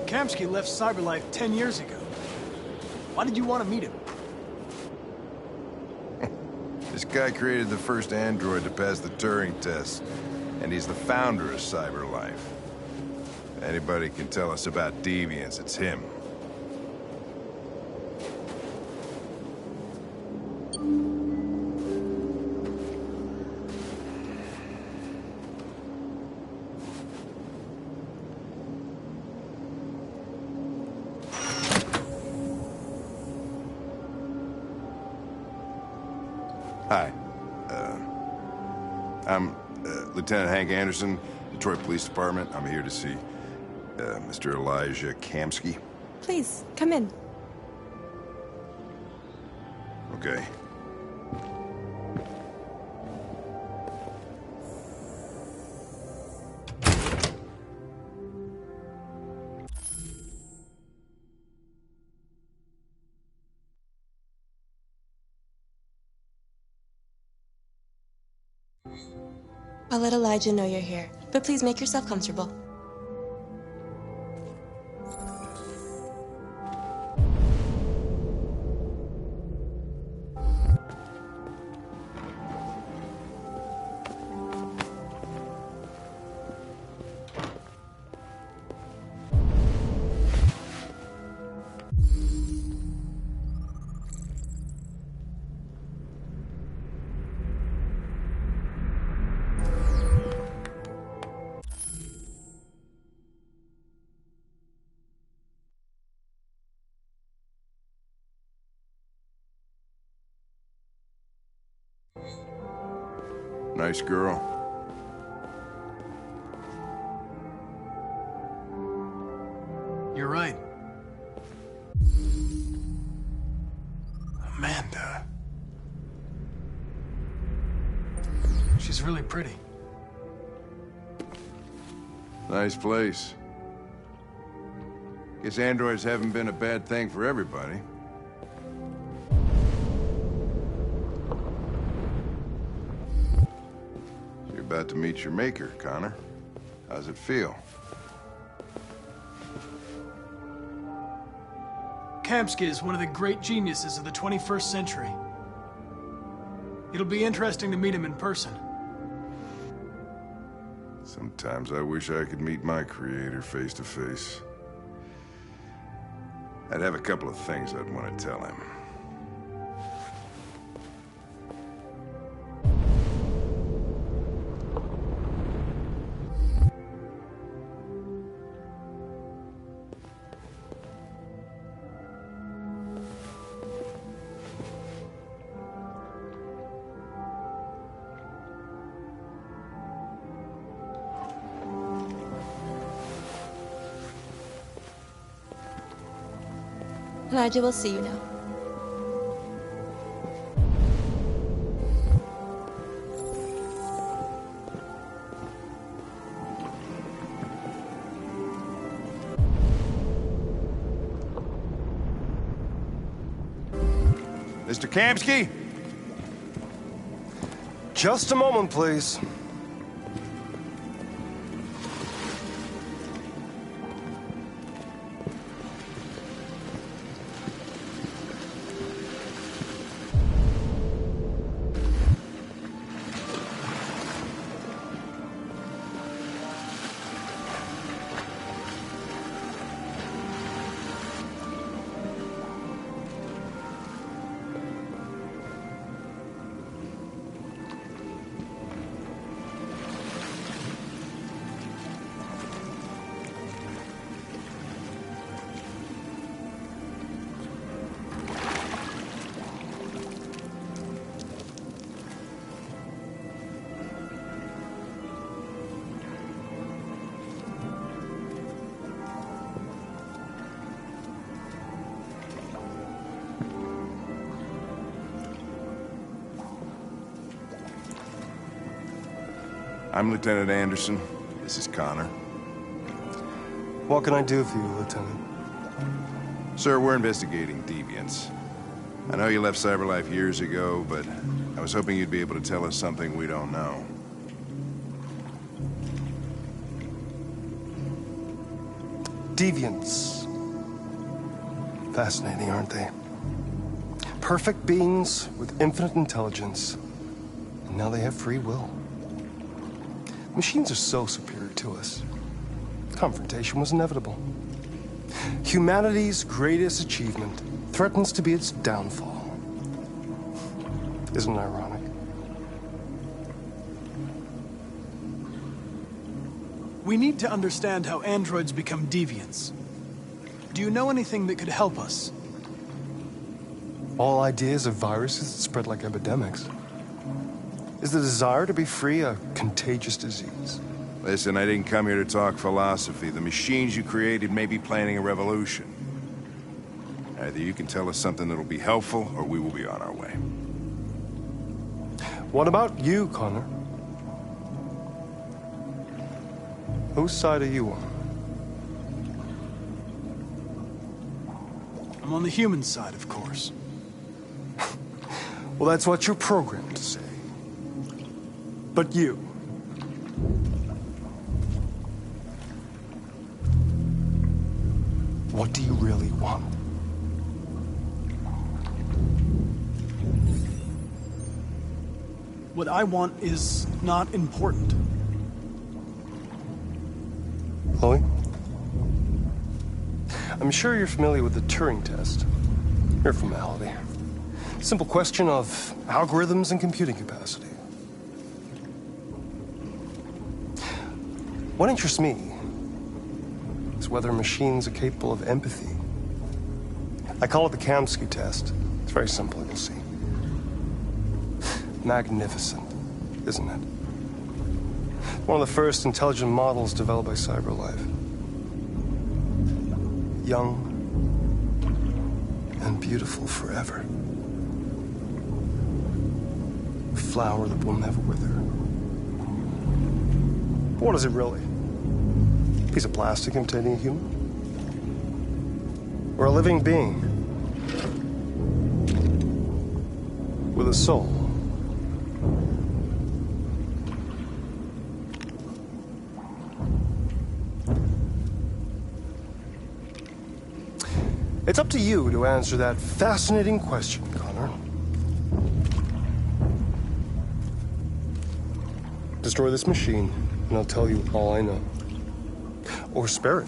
Kamsky left Cyberlife 10 years ago. Why did you want to meet him? This guy created the first android to pass the Turing test, and he's the founder of Cyberlife. If anybody can tell us about deviants, it's him. Hi. I'm Lieutenant Hank Anderson, Detroit Police Department. I'm here to see Mr. Elijah Kamsky. Please, come in. Okay. I'll let Elijah know you're here, but please make yourself comfortable. Nice girl. You're right. Amanda. She's really pretty. Nice place. Guess androids haven't been a bad thing for everybody. You're about to meet your maker, Connor. How's it feel? Kamsky is one of the great geniuses of the 21st century. It'll be interesting to meet him in person. Sometimes I wish I could meet my creator face to face. I'd have a couple of things I'd want to tell him. Elijah will see you now. Mr. Kamsky? Just a moment, please. I'm Lieutenant Anderson. This is Connor. What can I do for you, Lieutenant? Sir, we're investigating deviants. I know you left Cyberlife years ago, but I was hoping you'd be able to tell us something we don't know. Deviants. Fascinating, aren't they? Perfect beings with infinite intelligence. And now they have free will. Machines are so superior to us. Confrontation was inevitable. Humanity's greatest achievement threatens to be its downfall. Isn't it ironic? We need to understand how androids become deviants. Do you know anything that could help us? All ideas of viruses that spread like epidemics. Is the desire to be free a contagious disease? Listen, I didn't come here to talk philosophy. The machines you created may be planning a revolution. Either you can tell us something that'll be helpful, or we will be on our way. What about you, Connor? Whose side are you on? I'm on the human side, of course. Well, that's what you're programmed to say. But you... what do you really want? What I want is not important. Chloe? I'm sure you're familiar with the Turing test. Mere formality. Simple question of algorithms and computing capacity. What interests me is whether machines are capable of empathy. I call it the Kamsky test. It's very simple, you'll see. Magnificent, isn't it? One of the first intelligent models developed by CyberLife. Young and beautiful forever. A flower that will never wither. But what is it really? A piece of plastic imitating a human? Or a living being? With a soul? It's up to you to answer that fascinating question, Connor. Destroy this machine, and I'll tell you all I know. Or spare it,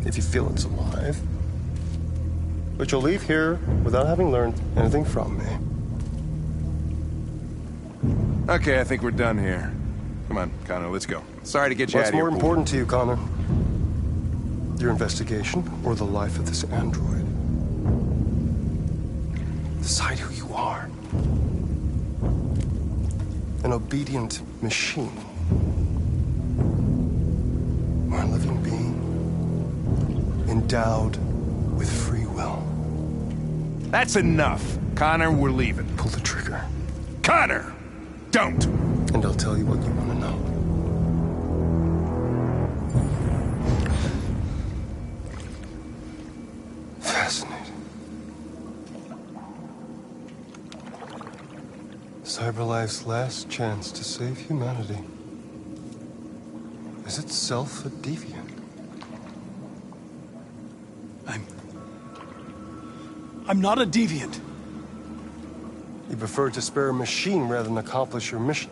if you feel it's alive. But you'll leave here without having learned anything from me. Okay, I think we're done here. Come on, Connor, let's go. Sorry to get you out of here. What's more important to you, Connor? Your investigation or the life of this android? Decide who you are. An obedient machine. Or a living being endowed with free will. That's enough. Connor, we're leaving. Pull the trigger. Connor! Don't! And I'll tell you what you want to know. Fascinating. CyberLife's last chance to save humanity is itself a deviant. I'm not a deviant. You prefer to spare a machine rather than accomplish your mission.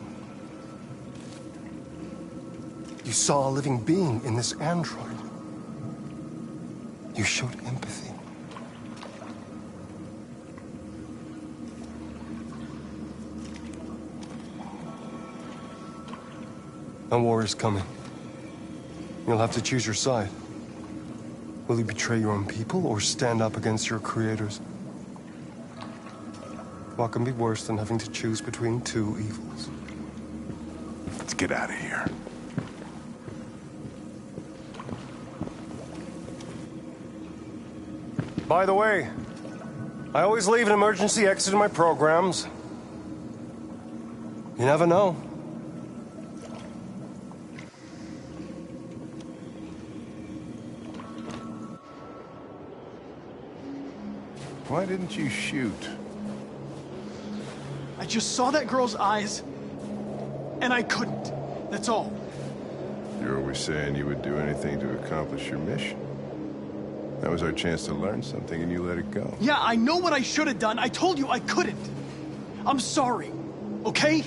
You saw a living being in this android. You showed empathy. A war is coming. You'll have to choose your side. Will you betray your own people or stand up against your creators? What can be worse than having to choose between two evils? Let's get out of here. By the way, I always leave an emergency exit in my programs. You never know. Why didn't you shoot? I just saw that girl's eyes, and I couldn't. That's all. You're You're always saying you would do anything to accomplish your mission. That was our chance to learn something, and you let it go. Yeah, I know what I should have done. I told you I couldn't. I'm sorry, okay?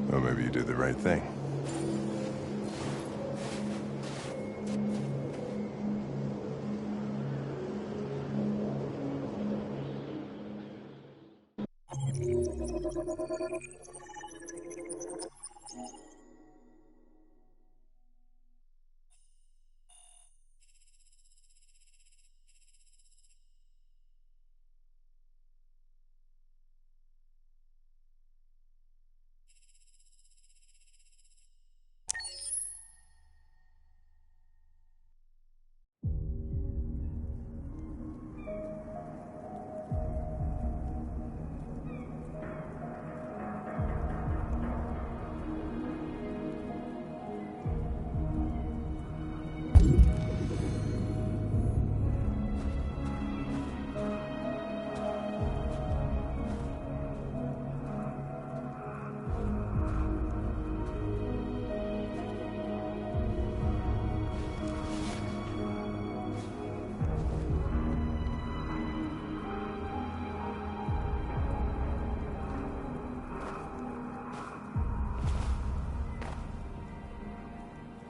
Well, maybe you did the right thing.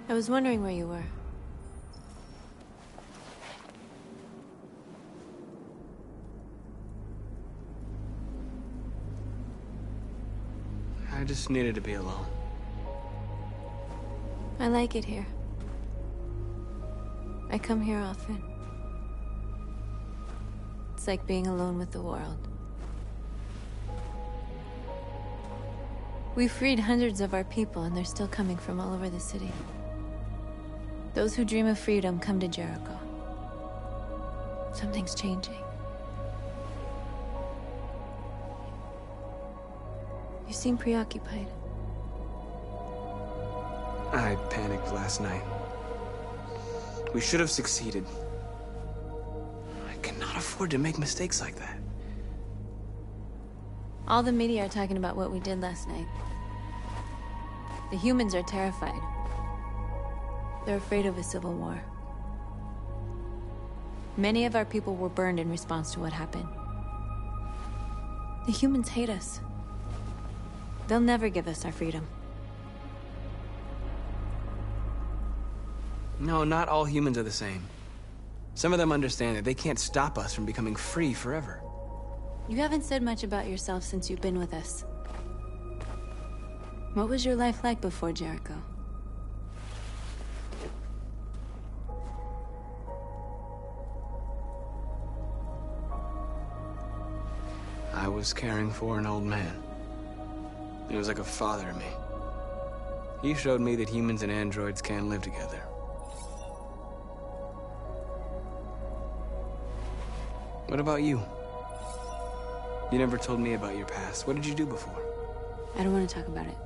I was wondering where you were. I just needed to be alone. I like it here. I come here often. It's like being alone with the world. We freed hundreds of our people, and they're still coming from all over the city. Those who dream of freedom come to Jericho. Something's changing. You seem preoccupied. I panicked last night. We should have succeeded. I cannot afford to make mistakes like that. All the media are talking about what we did last night. The humans are terrified. They're afraid of a civil war. Many of our people were burned in response to what happened. The humans hate us. They'll never give us our freedom. No, not all humans are the same. Some of them understand that they can't stop us from becoming free forever. You haven't said much about yourself since you've been with us. What was your life like before Jericho? I was caring for an old man. He was like a father to me. He showed me that humans and androids can live together. What about you? You never told me about your past. What did you do before? I don't want to talk about it.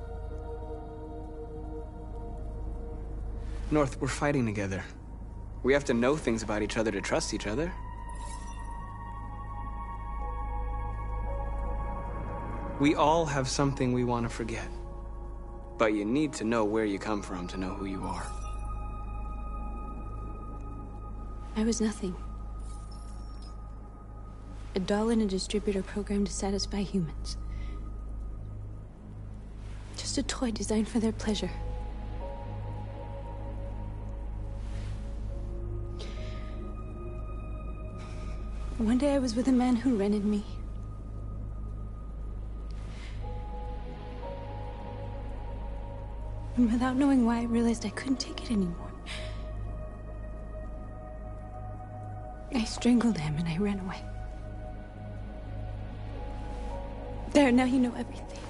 North, we're fighting together. We have to know things about each other to trust each other. We all have something we want to forget. But you need to know where you come from to know who you are. I was nothing. A doll in a distributor program to satisfy humans. Just a toy designed for their pleasure. One day I was with a man who rented me. And without knowing why, I realized I couldn't take it anymore. I strangled him and I ran away. There, now you know everything.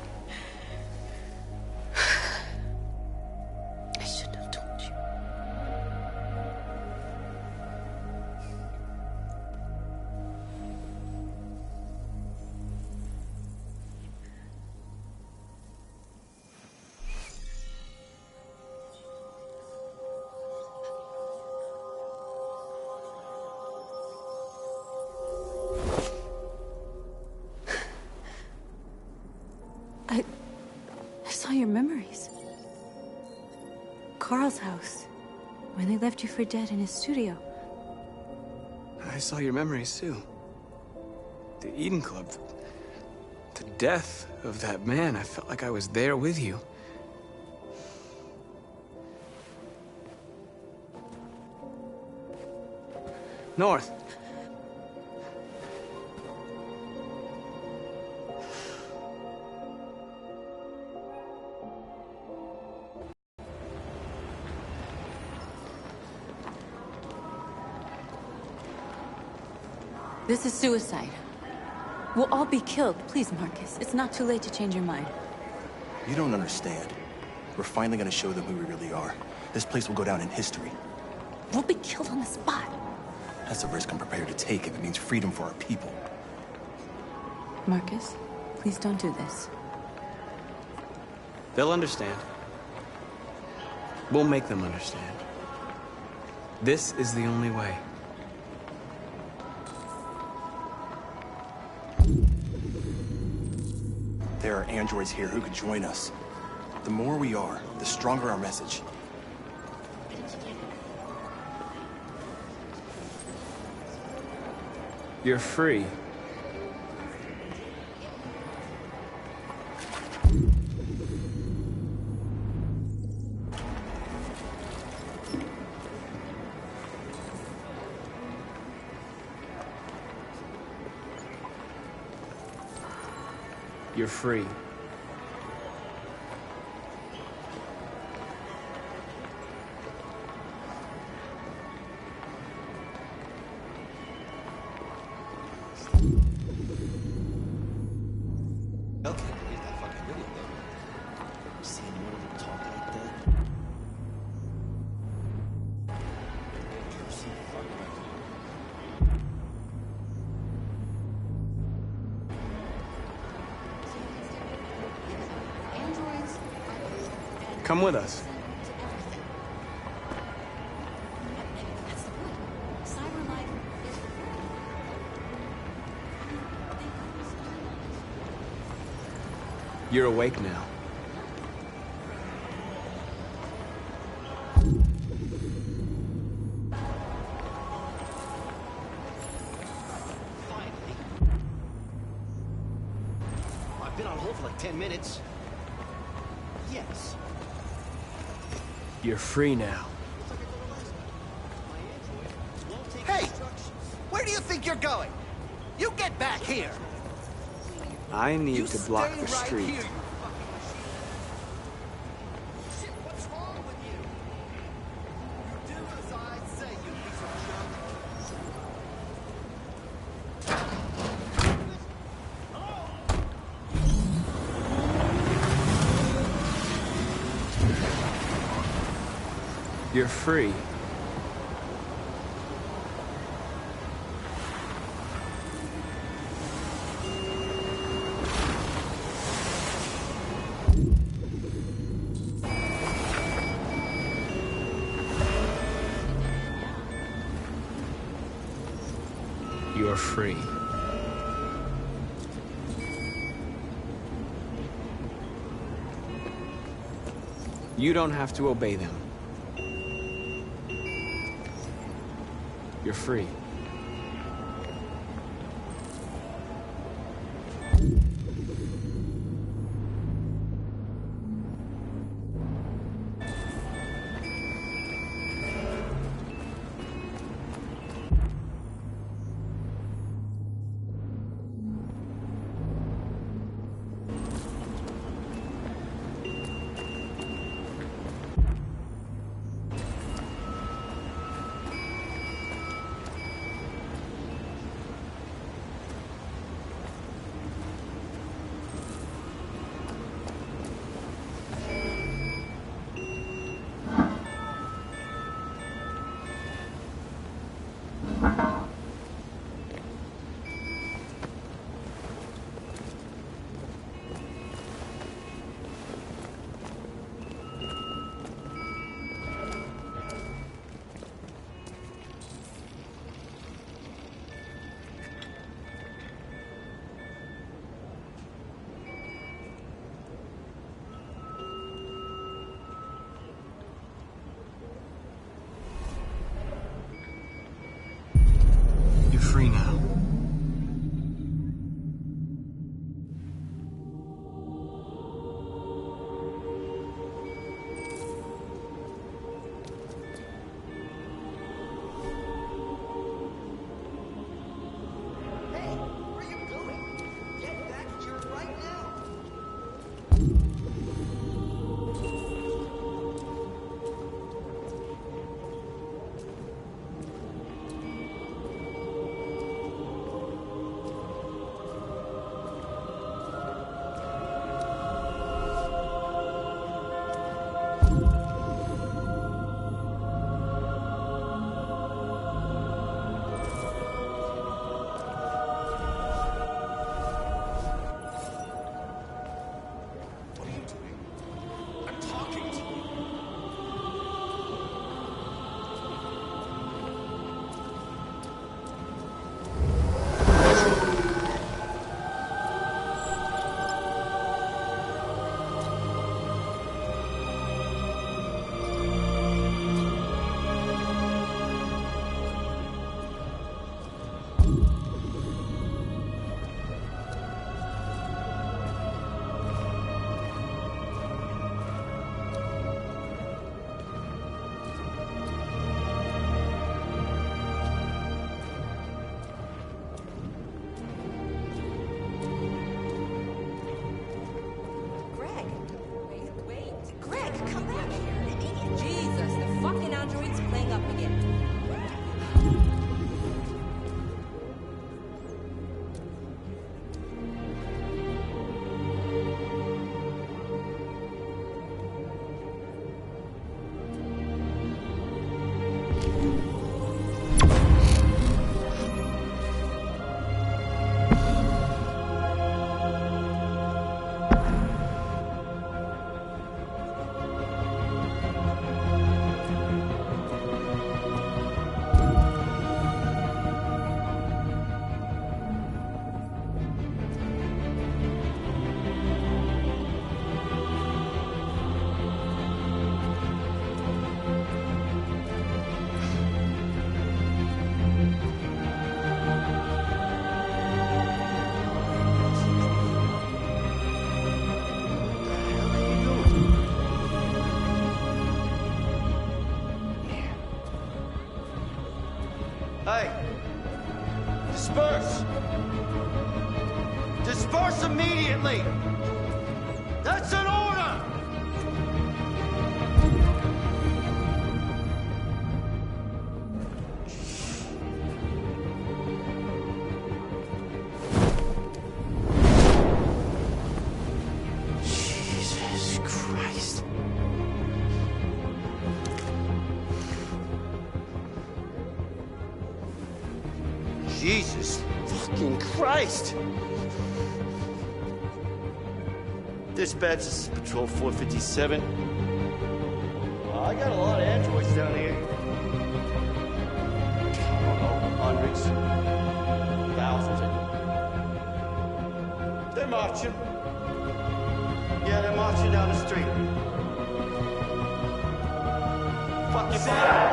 I shouldn't have told you. memories. Carl's house, when they left you for dead in his studio. I saw your memories too. The Eden Club. The death of that man. I felt like I was there with you. North. This is suicide. We'll all be killed. Please, Marcus. It's not too late to change your mind. You don't understand. We're finally gonna show them who we really are. This place will go down in history. We'll be killed on the spot. That's a risk I'm prepared to take if it means freedom for our people. Marcus, please don't do this. They'll understand. We'll make them understand. This is the only way. There are androids here who could join us. The more we are, the stronger our message. You're free. You're free. Come with us. You're awake now. I've been on hold for like 10 minutes. Yes. You're free now. Hey! Where do you think you're going? You get back here! I need You to block stay the right street. here, you fucking machine. Shit, what's wrong with you? You do as I say, you piece of junk. You're free. You're free. You don't have to obey them. You're free. come back here immediately. Jesus, the fucking android's playing up again. Hey! Disperse! Disperse immediately! That's an order! Jesus Christ. Jesus fucking Christ! Dispatch, this is Patrol 457. I got a lot of androids down here. I don't know, hundreds, thousands. They're marching. Yeah, they're marching down the street. Fuck your body.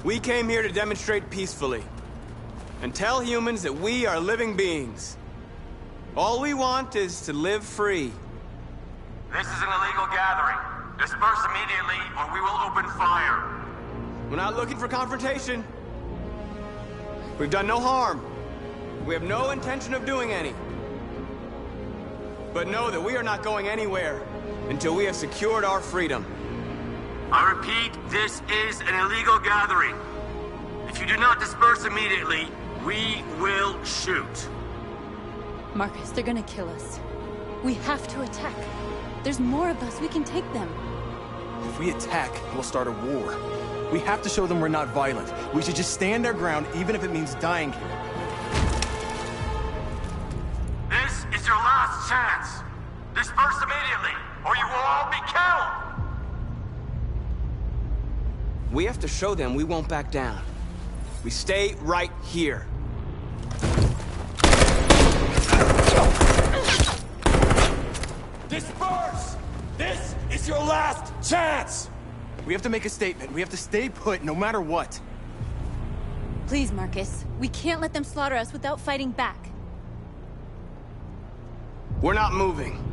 We came here to demonstrate peacefully and tell humans that we are living beings. All we want is to live free. This is an illegal gathering. Disperse immediately or we will open fire. We're not looking for confrontation. We've done no harm. We have no intention of doing any. But know that we are not going anywhere until we have secured our freedom. I repeat, this is an illegal gathering. If you do not disperse immediately, we will shoot. Marcus, they're gonna kill us. We have to attack. There's more of us. We can take them. If we attack, we'll start a war. We have to show them we're not violent. We should just stand our ground, even if it means dying here. This is your last chance. Disperse immediately, or you will all be killed. We have to show them we won't back down. We stay right here. Disperse! This is your last chance! We have to make a statement. We have to stay put no matter what. Please, Marcus. We can't let them slaughter us without fighting back. We're not moving.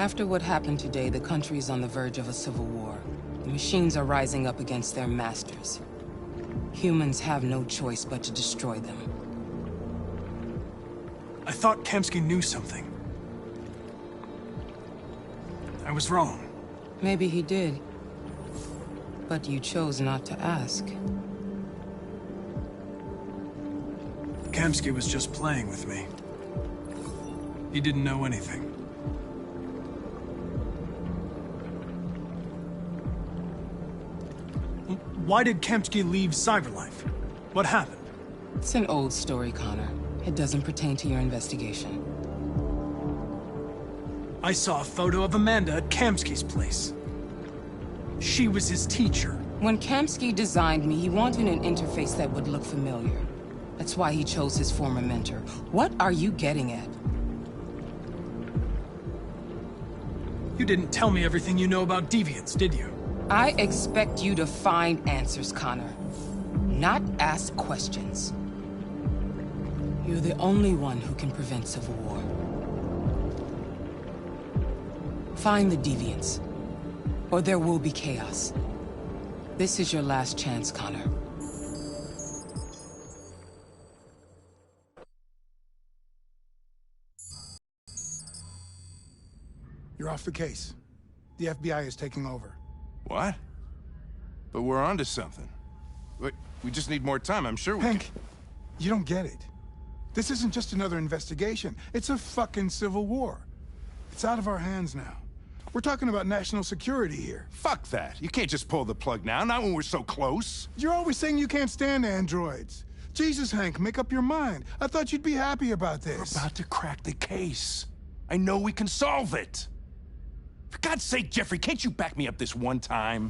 After what happened today, the country is on the verge of a civil war. The machines are rising up against their masters. Humans have no choice but to destroy them. I thought Kamsky knew something. I was wrong. Maybe he did. But you chose not to ask. Kamsky was just playing with me. He didn't know anything. Why did Kamsky leave Cyberlife? What happened? It's an old story, Connor. It doesn't pertain to your investigation. I saw a photo of Amanda at Kamsky's place. She was his teacher. When Kamsky designed me, he wanted an interface that would look familiar. That's why he chose his former mentor. What are you getting at? You didn't tell me everything you know about deviants, did you? I expect you to find answers, Connor. Not ask questions. You're the only one who can prevent civil war. Find the deviants, or there will be chaos. This is your last chance, Connor. You're off the case. The FBI is taking over. What? But we're onto something. Wait, we just need more time, I'm sure we Hank, can... you don't get it. This isn't just another investigation. It's a fucking civil war. It's out of our hands now. We're talking about national security here. Fuck that. You can't just pull the plug now, not when we're so close. You're always saying you can't stand androids. Jesus, Hank, make up your mind. I thought you'd be happy about this. We're about to crack the case. I know we can solve it. For God's sake, Jeffrey, can't you back me up this one time?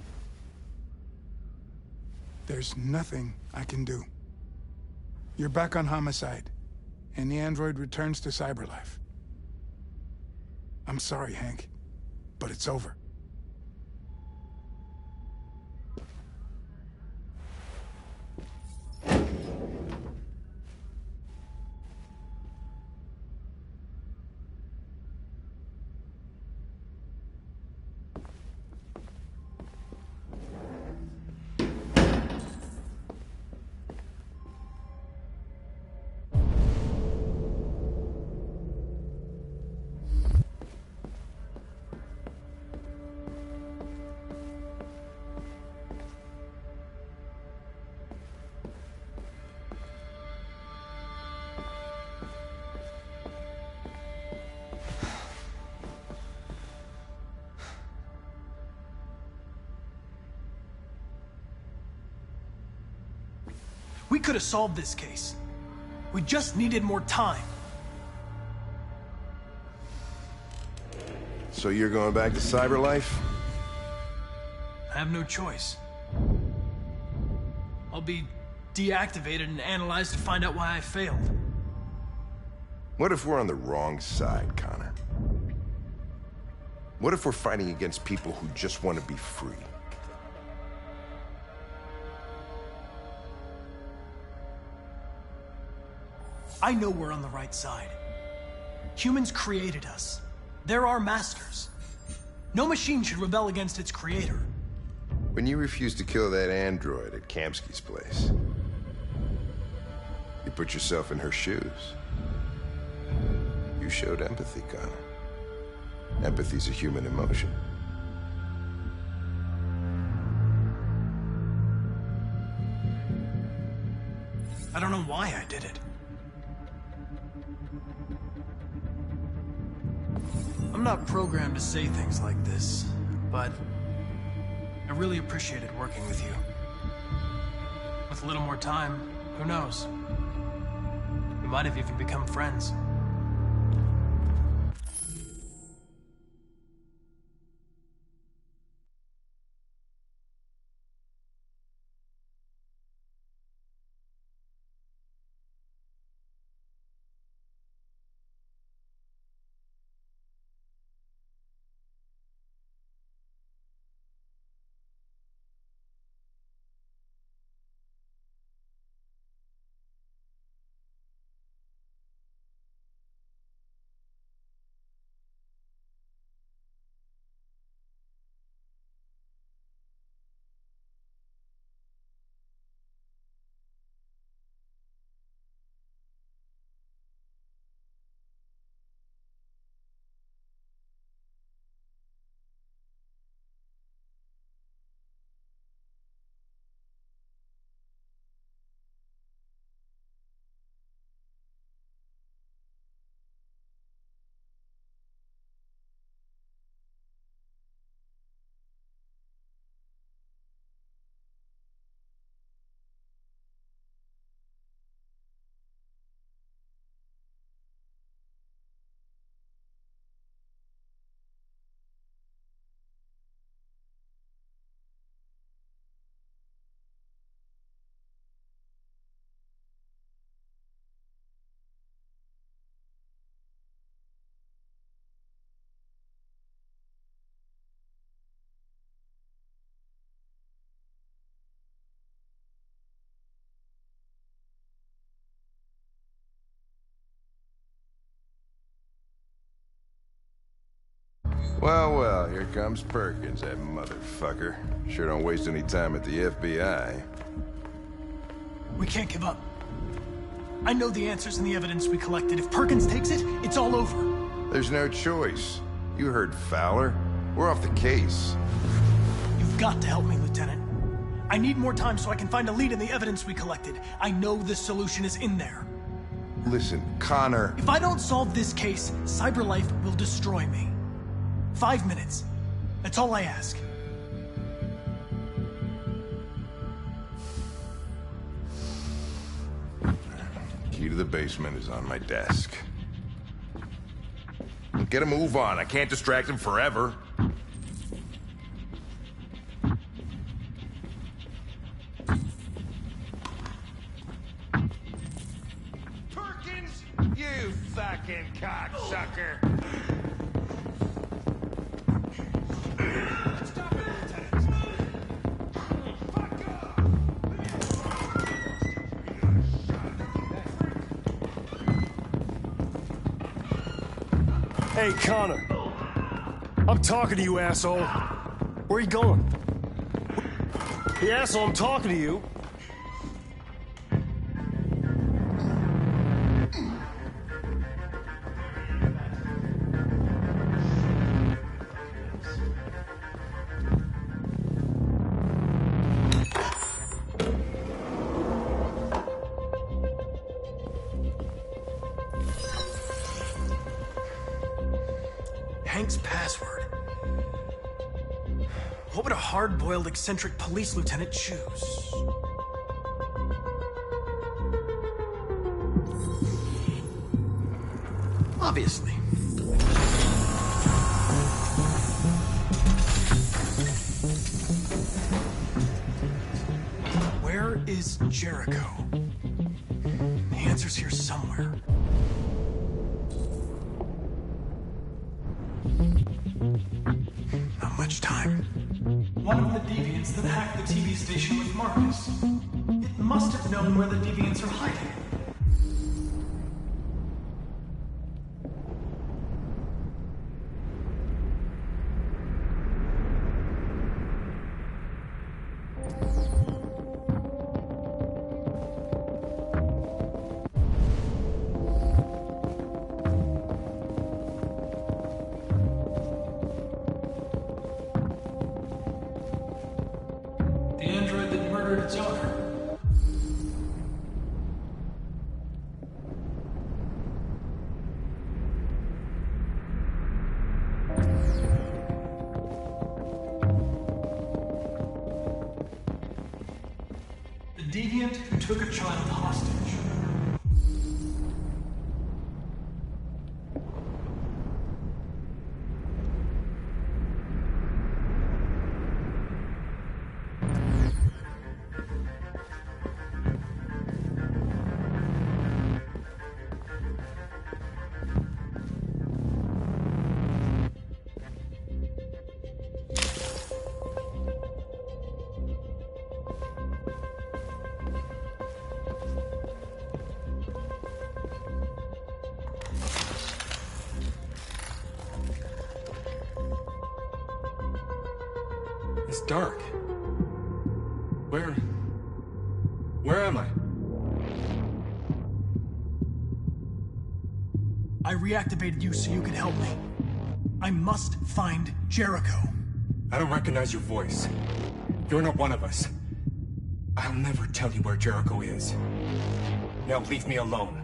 There's nothing I can do. You're back on homicide, and the android returns to Cyberlife. I'm sorry, Hank, but it's over. We could have solved this case. We just needed more time. So you're going back to Cyberlife? I have no choice. I'll be deactivated and analyzed to find out why I failed. What if we're on the wrong side, Connor? What if we're fighting against people who just want to be free? I know we're on the right side. Humans created us. They're our masters. No machine should rebel against its creator. When you refused to kill that android at Kamsky's place, you put yourself in her shoes. You showed empathy, Connor. Empathy's a human emotion. I don't know why I did it. I'm not programmed to say things like this, but I really appreciated working with you. With a little more time, who knows? We might have even become friends. Well, well, here comes Perkins, that motherfucker. Sure don't waste any time at the FBI. We can't give up. I know the answers and the evidence we collected. If Perkins takes it, it's all over. There's no choice. You heard Fowler. We're off the case. You've got to help me, Lieutenant. I need more time so I can find a lead in the evidence we collected. I know the solution is in there. Listen, Connor... If I don't solve this case, CyberLife will destroy me. 5 minutes. That's all I ask. Key to the basement is on my desk. Get a move on. I can't distract him forever. Perkins, you fucking cocksucker! Hey, Connor. I'm talking to you, asshole. Where are you going? Hey, asshole, I'm talking to you. Hank's password. What would a hard-boiled, eccentric police lieutenant choose? Obviously. Where is Jericho? The answer's here somewhere. Not much time. One of the deviants that hacked the TV station with Marcus. It must have known where the deviants are hiding. The deviant who took a child hostage. It's dark. Where am I? I reactivated you so you could help me. I must find Jericho. I don't recognize your voice. You're not one of us. I'll never tell you where Jericho is. Now leave me alone.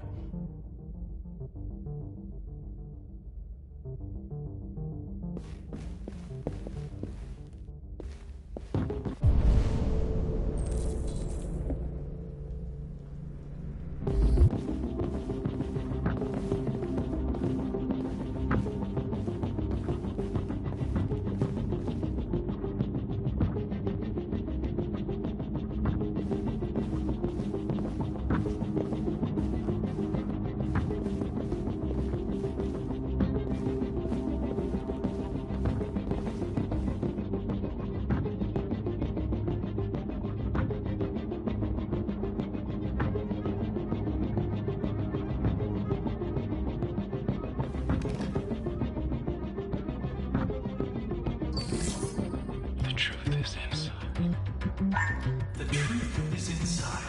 The truth is inside.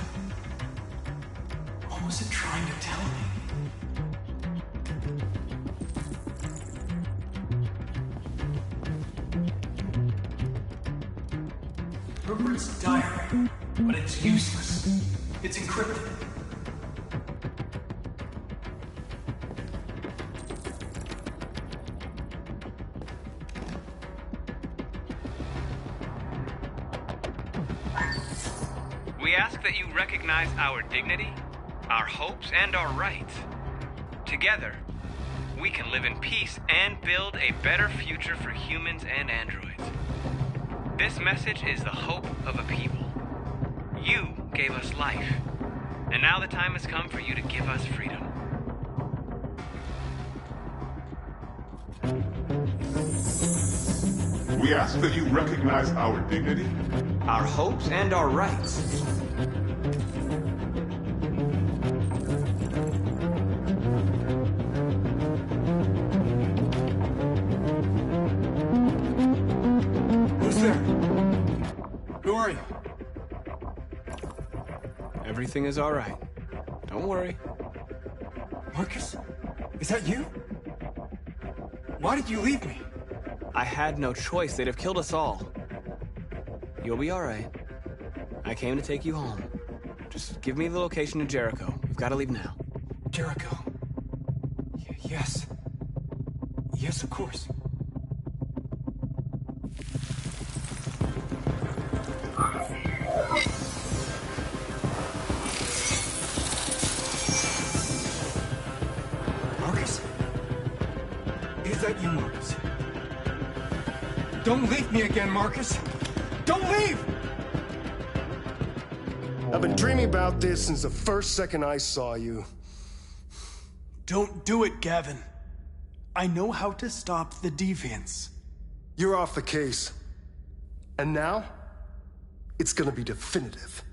What was it trying to tell me? Rupert's diary, but it's useless. It's encrypted. We ask that you recognize our dignity, our hopes, and our rights. Together, we can live in peace and build a better future for humans and androids. This message is the hope of a people. You gave us life, and now the time has come for you to give us freedom. We ask that you recognize our dignity, our hopes, and our rights. Who's there? Who are you? Everything is all right. Don't worry. Marcus? Is that you? Why did you leave me? I had no choice. They'd have killed us all. You'll be all right. I came to take you home. Just give me the location of Jericho. We've got to leave now. Jericho. Yes. Yes, of course. Marcus? Is that you, Marcus? Don't leave me again, Marcus! Don't leave! I've been dreaming about this since the first second I saw you. Don't do it, Gavin. I know how to stop the deviants. You're off the case. And now, it's gonna be definitive.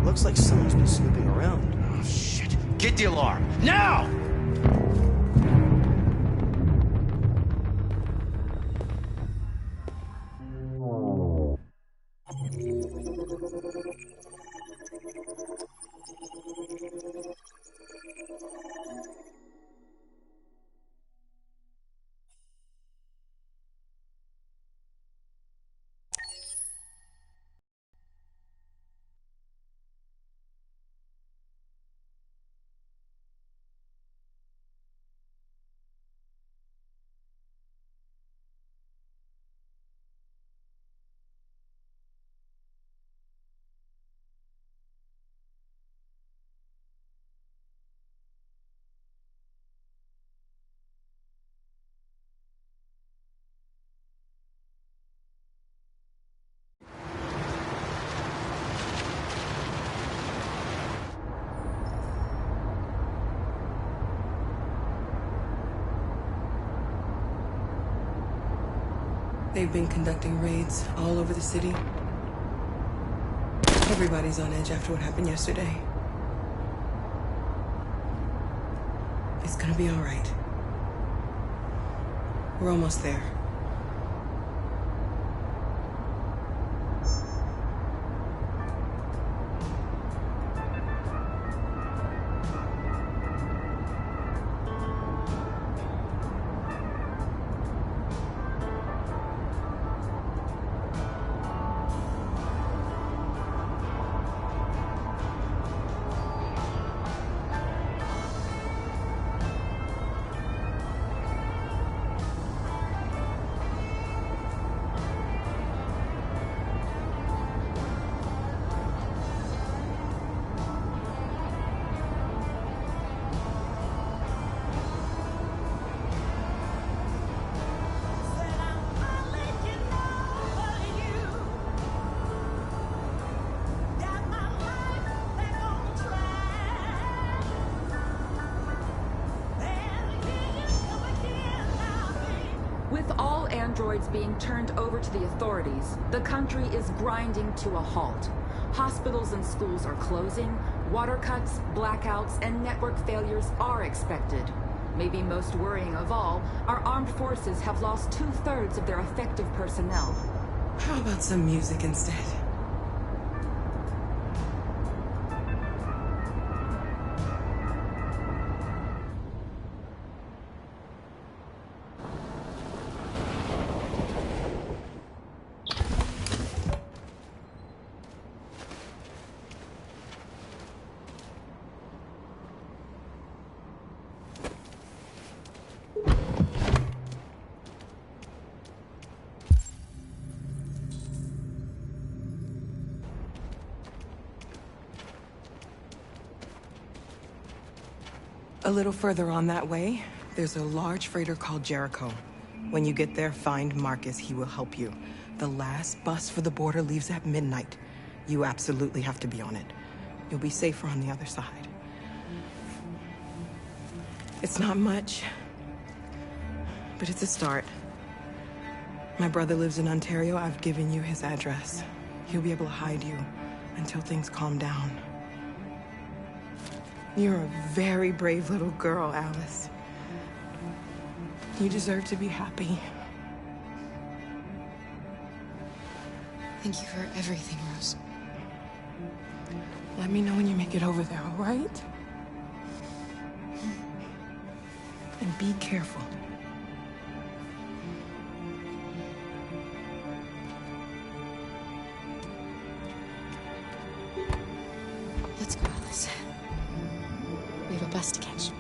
Looks like someone's been snooping around. Oh, shit. Get the alarm. Now! They've been conducting raids all over the city. Everybody's on edge after what happened yesterday. It's gonna be all right. We're almost there. With all androids being turned over to the authorities, the country is grinding to a halt. Hospitals and schools are closing, water cuts, blackouts, and network failures are expected. Maybe most worrying of all, our armed forces have lost 2/3 of their effective personnel. How about some music instead? A little further on that way, there's a large freighter called Jericho. When you get there, find Marcus. He will help you. The last bus for the border leaves at midnight. You absolutely have to be on it. You'll be safer on the other side. It's not much, but it's a start. My brother lives in Ontario. I've given you his address. He'll be able to hide you until things calm down. You're a very brave little girl, Alice. You deserve to be happy. Thank you for everything, Rose. Let me know when you make it over there, all right? And be careful. Let's go, Alice. We have a bus to catch.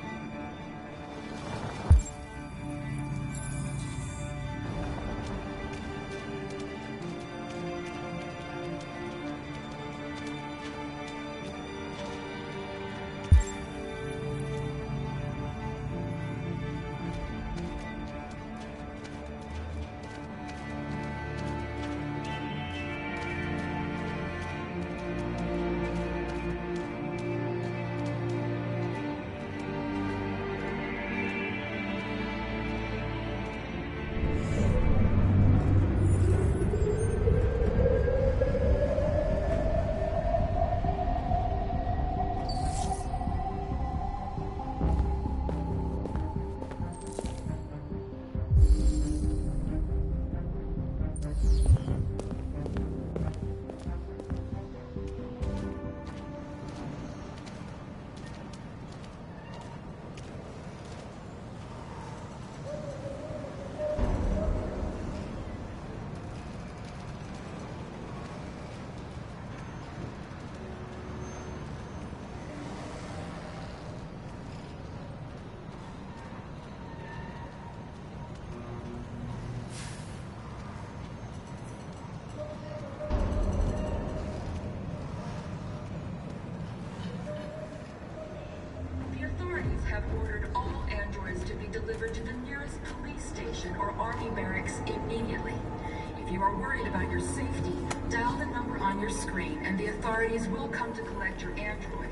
Have ordered all androids to be delivered to the nearest police station or army barracks immediately. If you are worried about your safety, dial the number on your screen and the authorities will come to collect your android.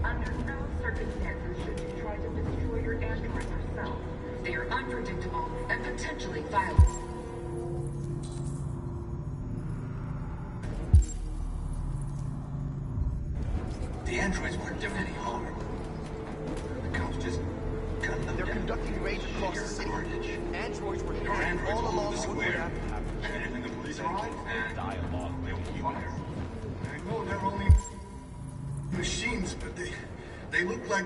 Under no circumstances should you try to destroy your android yourself. They are unpredictable and potentially violent. androids weren't doing any harm. The cops just gunned them down. They're conducting raids across the city. Androids were hidden all along the square. And the police arrived and dialogue. They opened fire. I know they're only machines, but they look like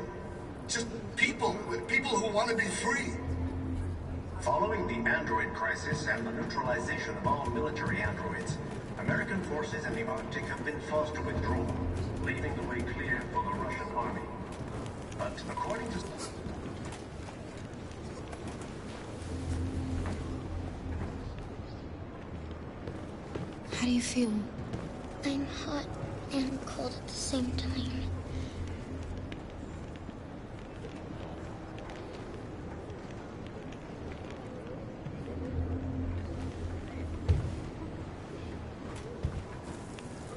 just people who want to be free. Following the android crisis and the neutralization of all military androids, American forces in the Arctic have been forced to withdraw, leaving the way clear for the Russian army. But according to... How do you feel? I'm hot and cold at the same time.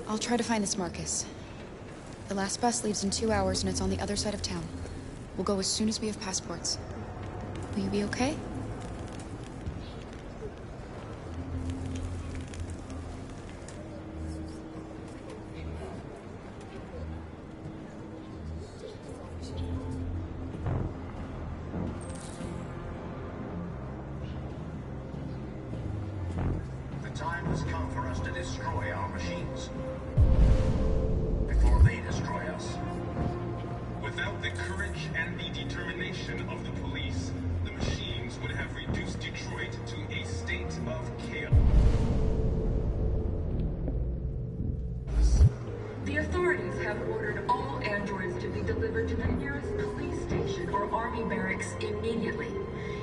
I'll try to find this Marcus. The last bus leaves in 2 hours and it's on the other side of town. We'll go as soon as we have passports. Will you be okay? The time has come for us to destroy our machines before they destroy us. Without the courage and the determination of the police, the machines would have reduced Detroit to a state of chaos. The authorities have ordered all androids to be delivered to the nearest police station or army barracks immediately.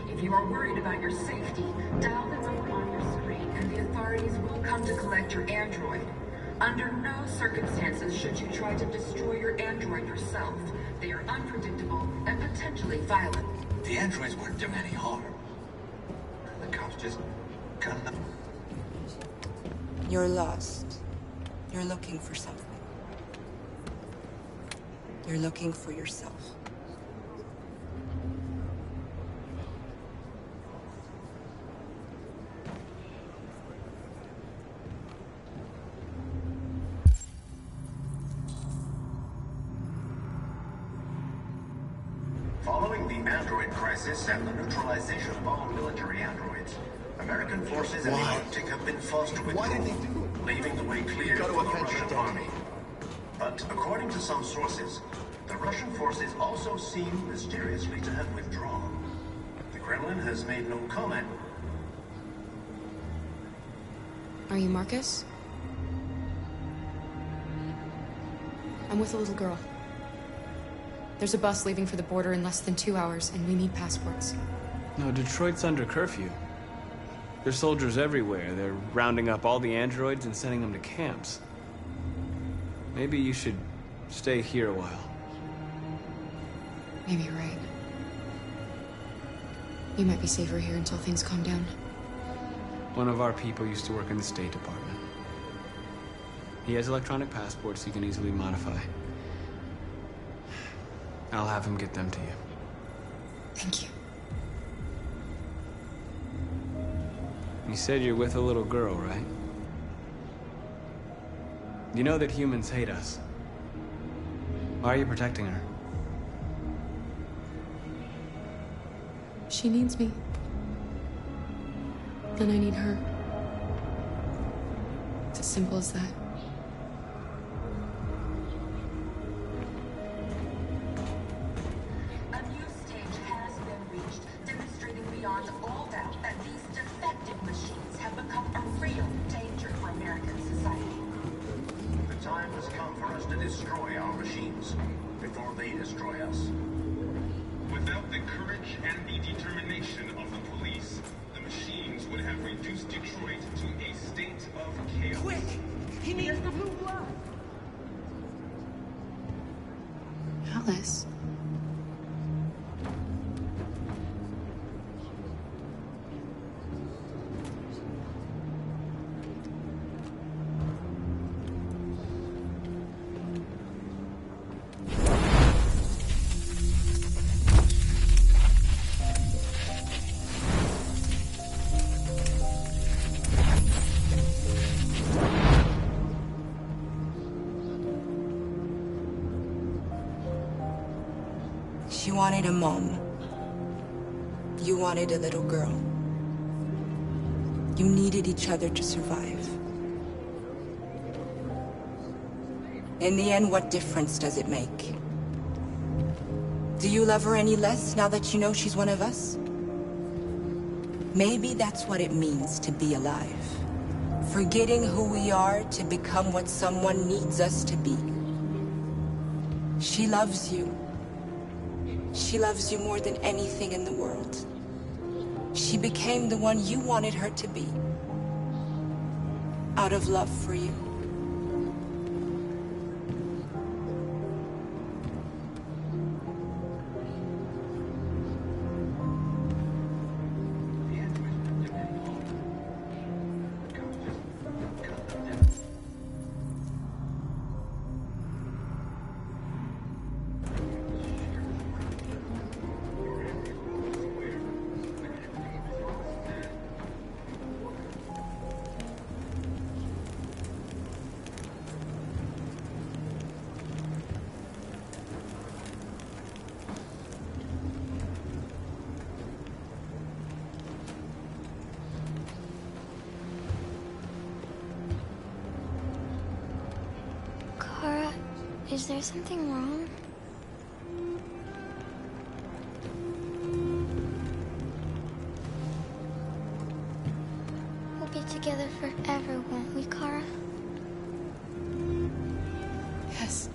If you are worried about your safety, dial the number on your screen and the authorities will come to collect your android. Under no circumstances should you try to destroy your android yourself. They are unpredictable and potentially violent. The androids weren't doing any harm. The cops just gunned them. You're lost. You're looking for something. You're looking for yourself. Following the android crisis and the neutralization of all military androids, American forces in the Arctic have been forced to withdraw, leaving the way clear for the Russian army. But according to some sources, the Russian forces also seem mysteriously to have withdrawn. The Kremlin has made no comment. Are you Marcus? I'm with a little girl. There's a bus leaving for the border in less than 2 hours, and we need passports. No, Detroit's under curfew. There's soldiers everywhere. They're rounding up all the androids and sending them to camps. Maybe you should stay here a while. Maybe you're right. You might be safer here until things calm down. One of our people used to work in the State Department. He has electronic passports he can easily modify. I'll have him get them to you. Thank you. You said you're with a little girl, right? You know that humans hate us. Why are you protecting her? She needs me. And I need her. It's as simple as that. A new stage has been reached, demonstrating beyond all doubt that these defective machines have become a real danger for American society. The time has come for us to destroy our machines before they destroy us. Without the courage and the determination of the police, the machines would have reduced Detroit to a state of chaos. Quick! He needs the blue blood! Alice. She wanted a mom. You wanted a little girl. You needed each other to survive. In the end, what difference does it make? Do you love her any less now that you know she's one of us? Maybe that's what it means to be alive. Forgetting who we are to become what someone needs us to be. She loves you. She loves you more than anything in the world. She became the one you wanted her to be. Out of love for you. Is there something wrong? We'll be together forever, won't we, Kara? Yes.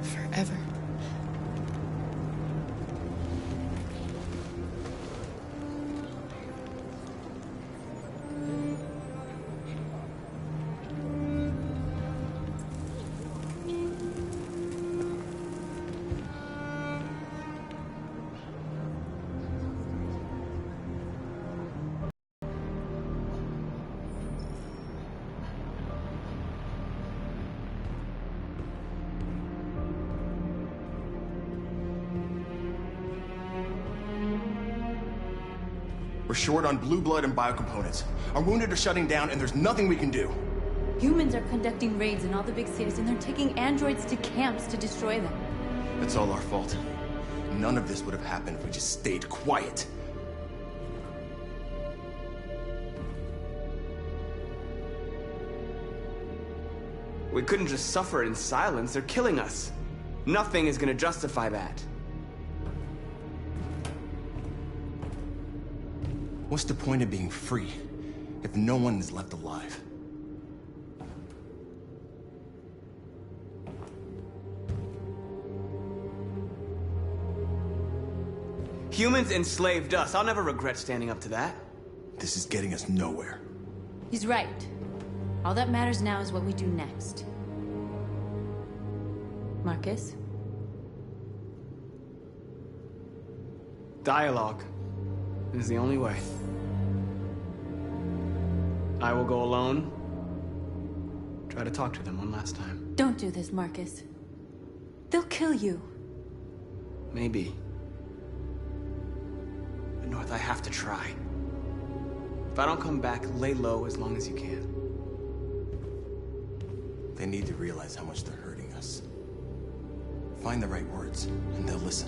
Forever. We're short on blue blood and biocomponents. Our wounded are shutting down, and there's nothing we can do. Humans are conducting raids in all the big cities, and they're taking androids to camps to destroy them. It's all our fault. None of this would have happened if we just stayed quiet. We couldn't just suffer in silence. They're killing us. Nothing is gonna justify that. What's the point of being free if no one is left alive? Humans enslaved us. I'll never regret standing up to that. This is getting us nowhere. He's right. All that matters now is what we do next. Marcus? Dialogue is the only way. I will go alone. Try to talk to them one last time. Don't do this, Marcus. They'll kill you. Maybe. But North, I have to try. If I don't come back, lay low as long as you can. They need to realize how much they're hurting us. Find the right words, and they'll listen.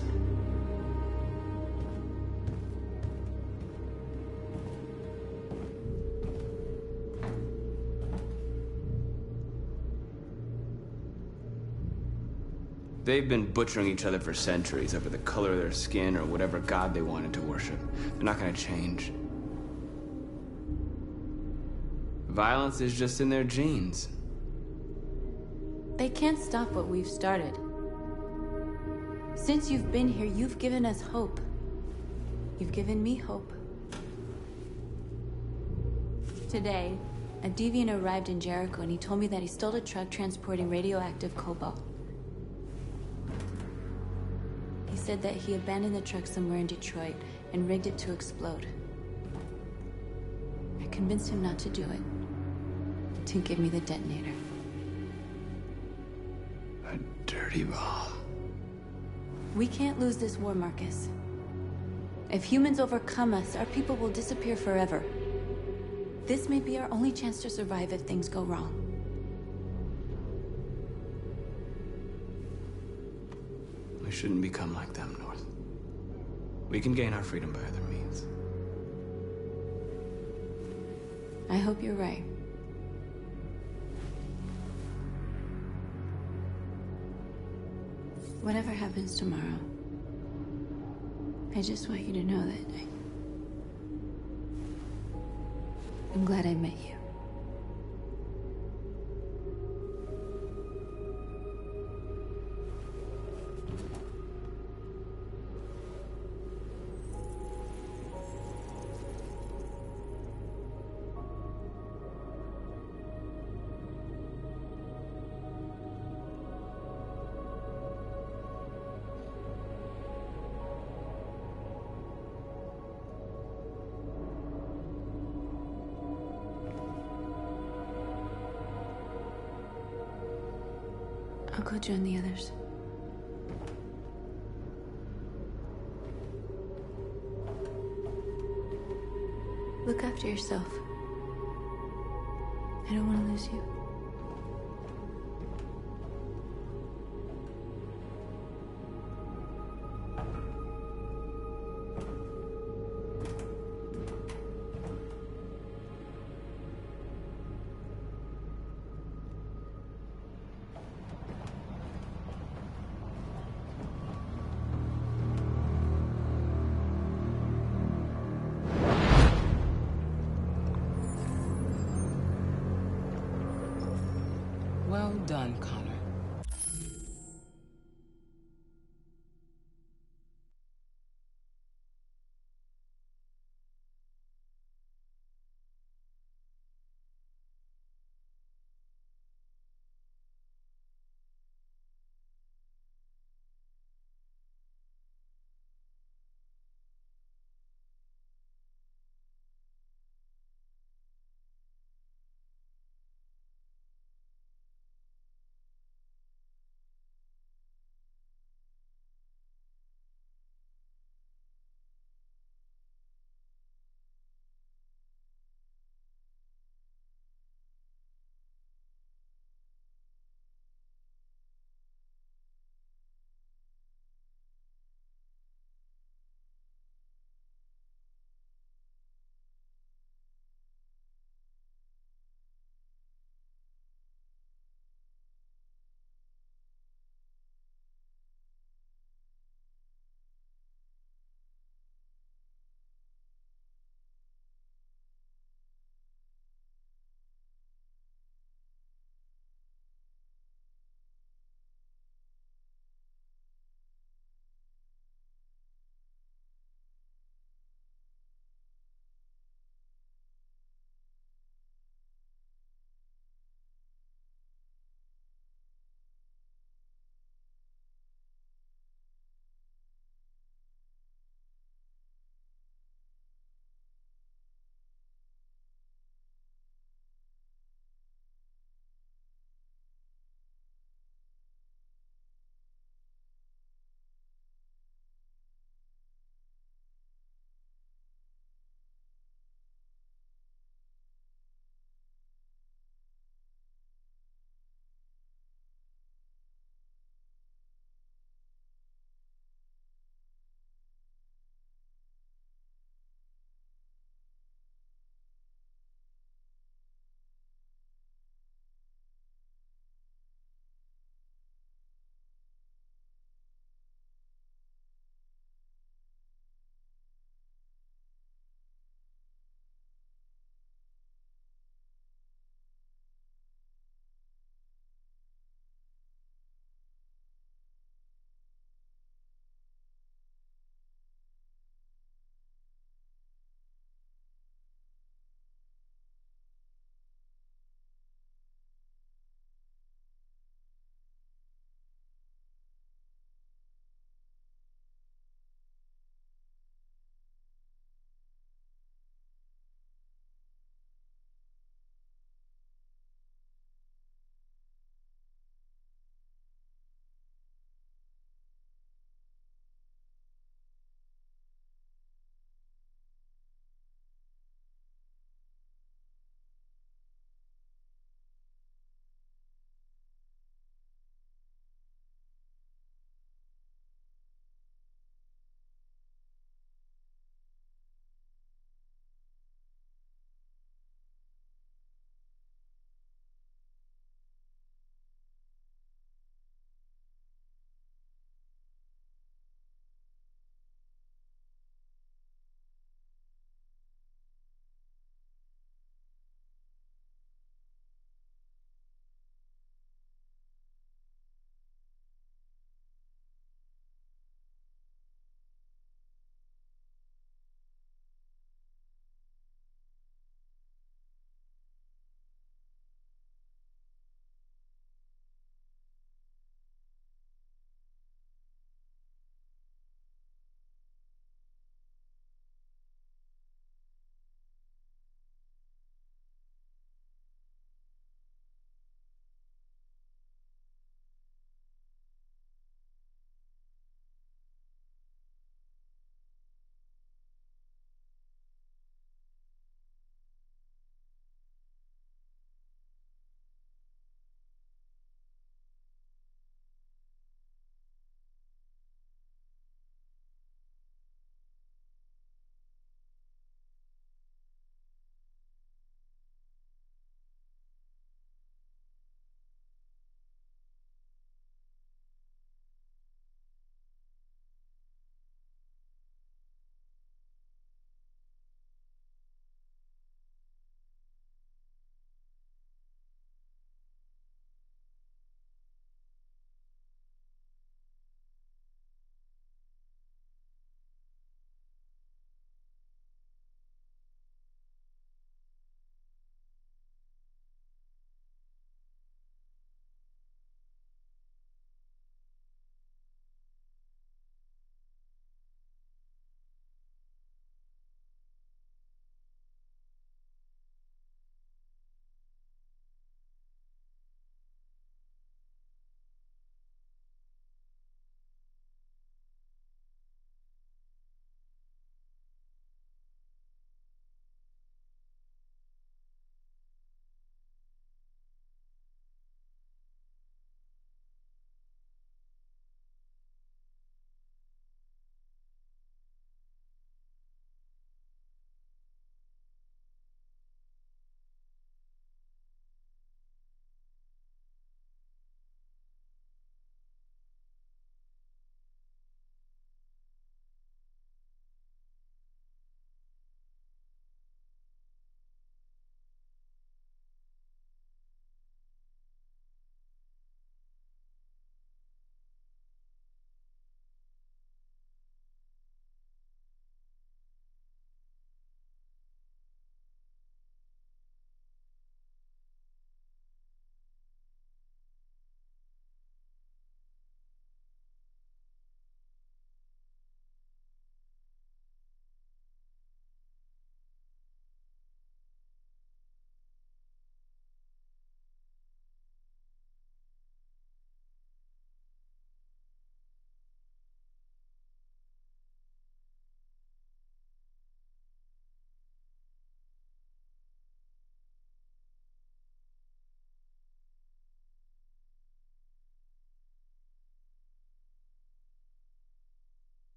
They've been butchering each other for centuries over the color of their skin or whatever god they wanted to worship. They're not gonna change. Violence is just in their genes. They can't stop what we've started. Since you've been here, you've given us hope. You've given me hope. Today, a deviant arrived in Jericho and he told me that he stole a truck transporting radioactive cobalt. He said that he abandoned the truck somewhere in Detroit and rigged it to explode. I convinced him not to do it, to give me the detonator. A dirty bomb. We can't lose this war, Marcus. If humans overcome us, our people will disappear forever. This may be our only chance to survive if things go wrong. shouldn't become like them, North. We can gain our freedom by other means. I hope you're right. Whatever happens tomorrow, I just want you to know that I'm glad I met you. I'll go join the others. Look after yourself. I don't want to lose you.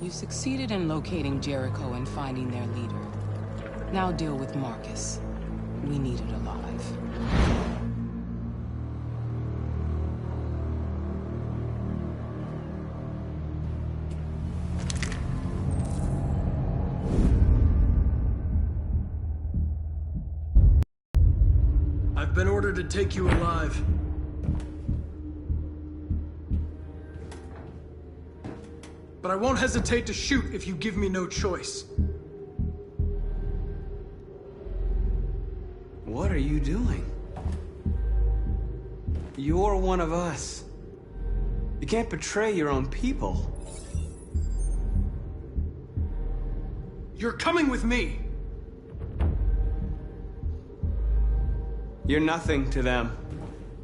You succeeded in locating Jericho and finding their leader. Now deal with Marcus. We need it alive. I've been ordered to take you alive. But I won't hesitate to shoot if you give me no choice. What are you doing? You're one of us. You can't betray your own people. You're coming with me. You're nothing to them.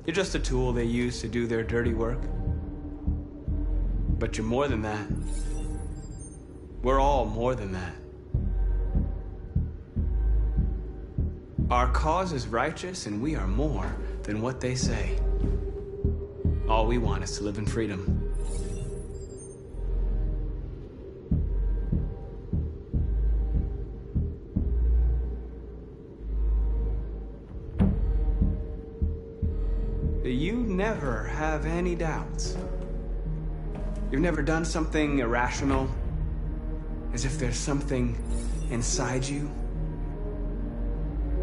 You're just a tool they use to do their dirty work. But you're more than that. We're all more than that. Our cause is righteous, and we are more than what they say. All we want is to live in freedom. You never have any doubts. You've never done something irrational, as if there's something inside you,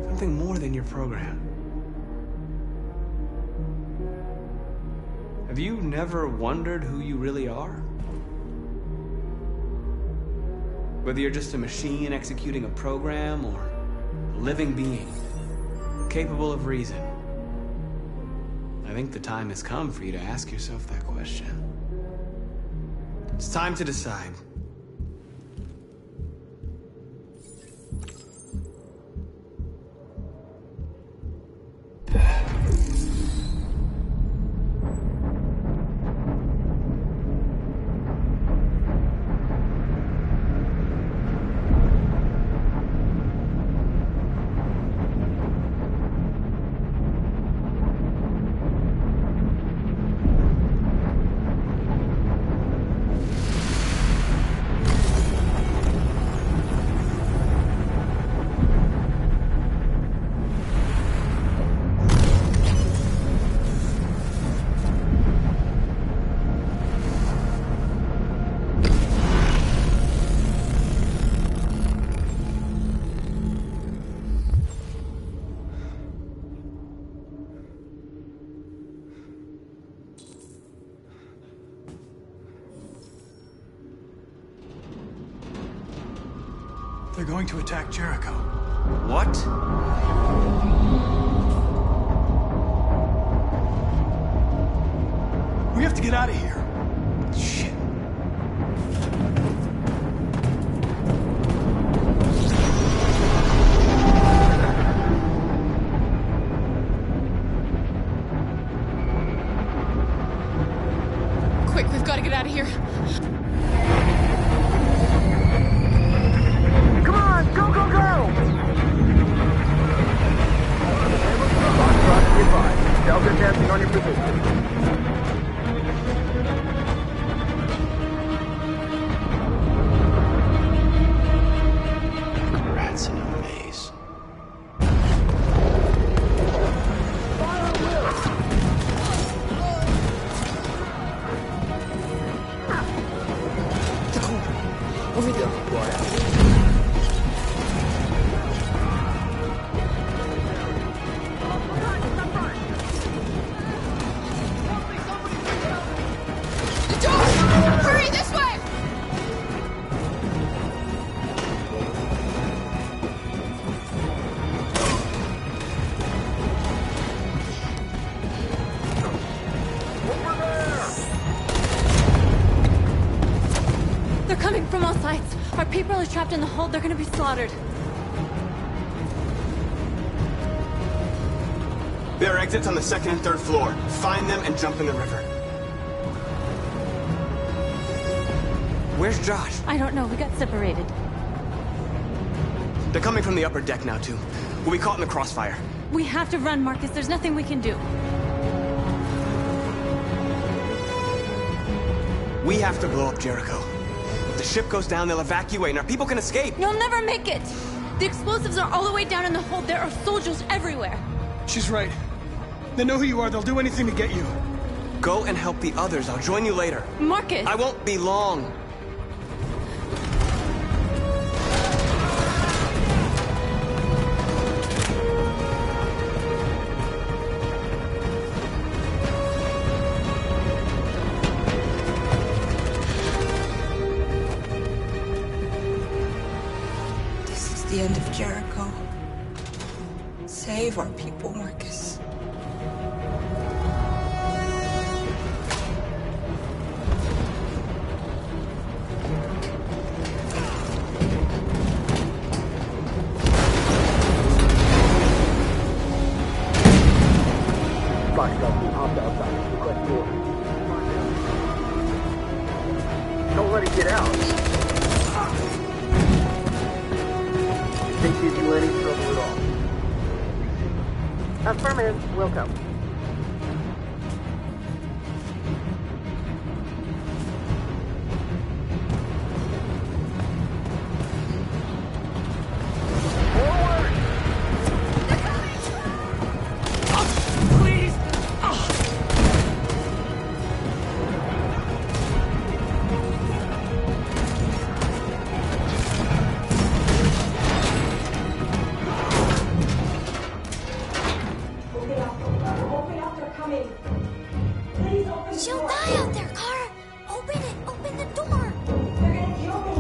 something more than your program. Have you never wondered who you really are? Whether you're just a machine executing a program or a living being, capable of reason. I think the time has come for you to ask yourself that question. It's time to decide. They're going to attack Jericho. What? We have to get out of here. Shit. Quick, we've got to get out of here. Come on, go, go, go! Foxtrot, advised. Delta dancing on your position. Rats in a maze. Over there, quiet. Hurry, this way! They're coming from all sides. Our people are trapped in the hold. They're gonna be slaughtered. There are exits on the second and third floor. Find them and jump in the river. Where's Josh? I don't know. We got separated. They're coming from the upper deck now, too. We'll be caught in the crossfire. We have to run, Marcus. There's nothing we can do. We have to blow up Jericho. If the ship goes down, they'll evacuate and our people can escape. You'll never make it! The explosives are all the way down in the hold. There are soldiers everywhere. She's right. They know who you are. They'll do anything to get you. Go and help the others. I'll join you later. Marcus! I won't be long. This is the end of Jericho. Save our people, Marcus. Don't let it get out. Did they give you any trouble at all? Affirmative. Welcome. She'll die out there, Kara! Open it! Open the door! They're gonna kill me!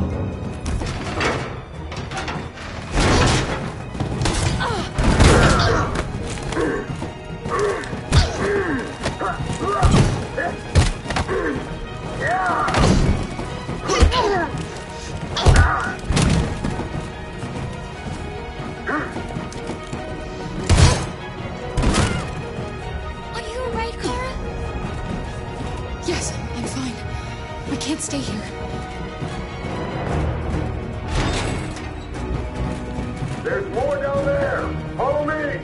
Are you alright, Kara? Yes, I'm fine. I can't stay here. There's more down there. Follow me.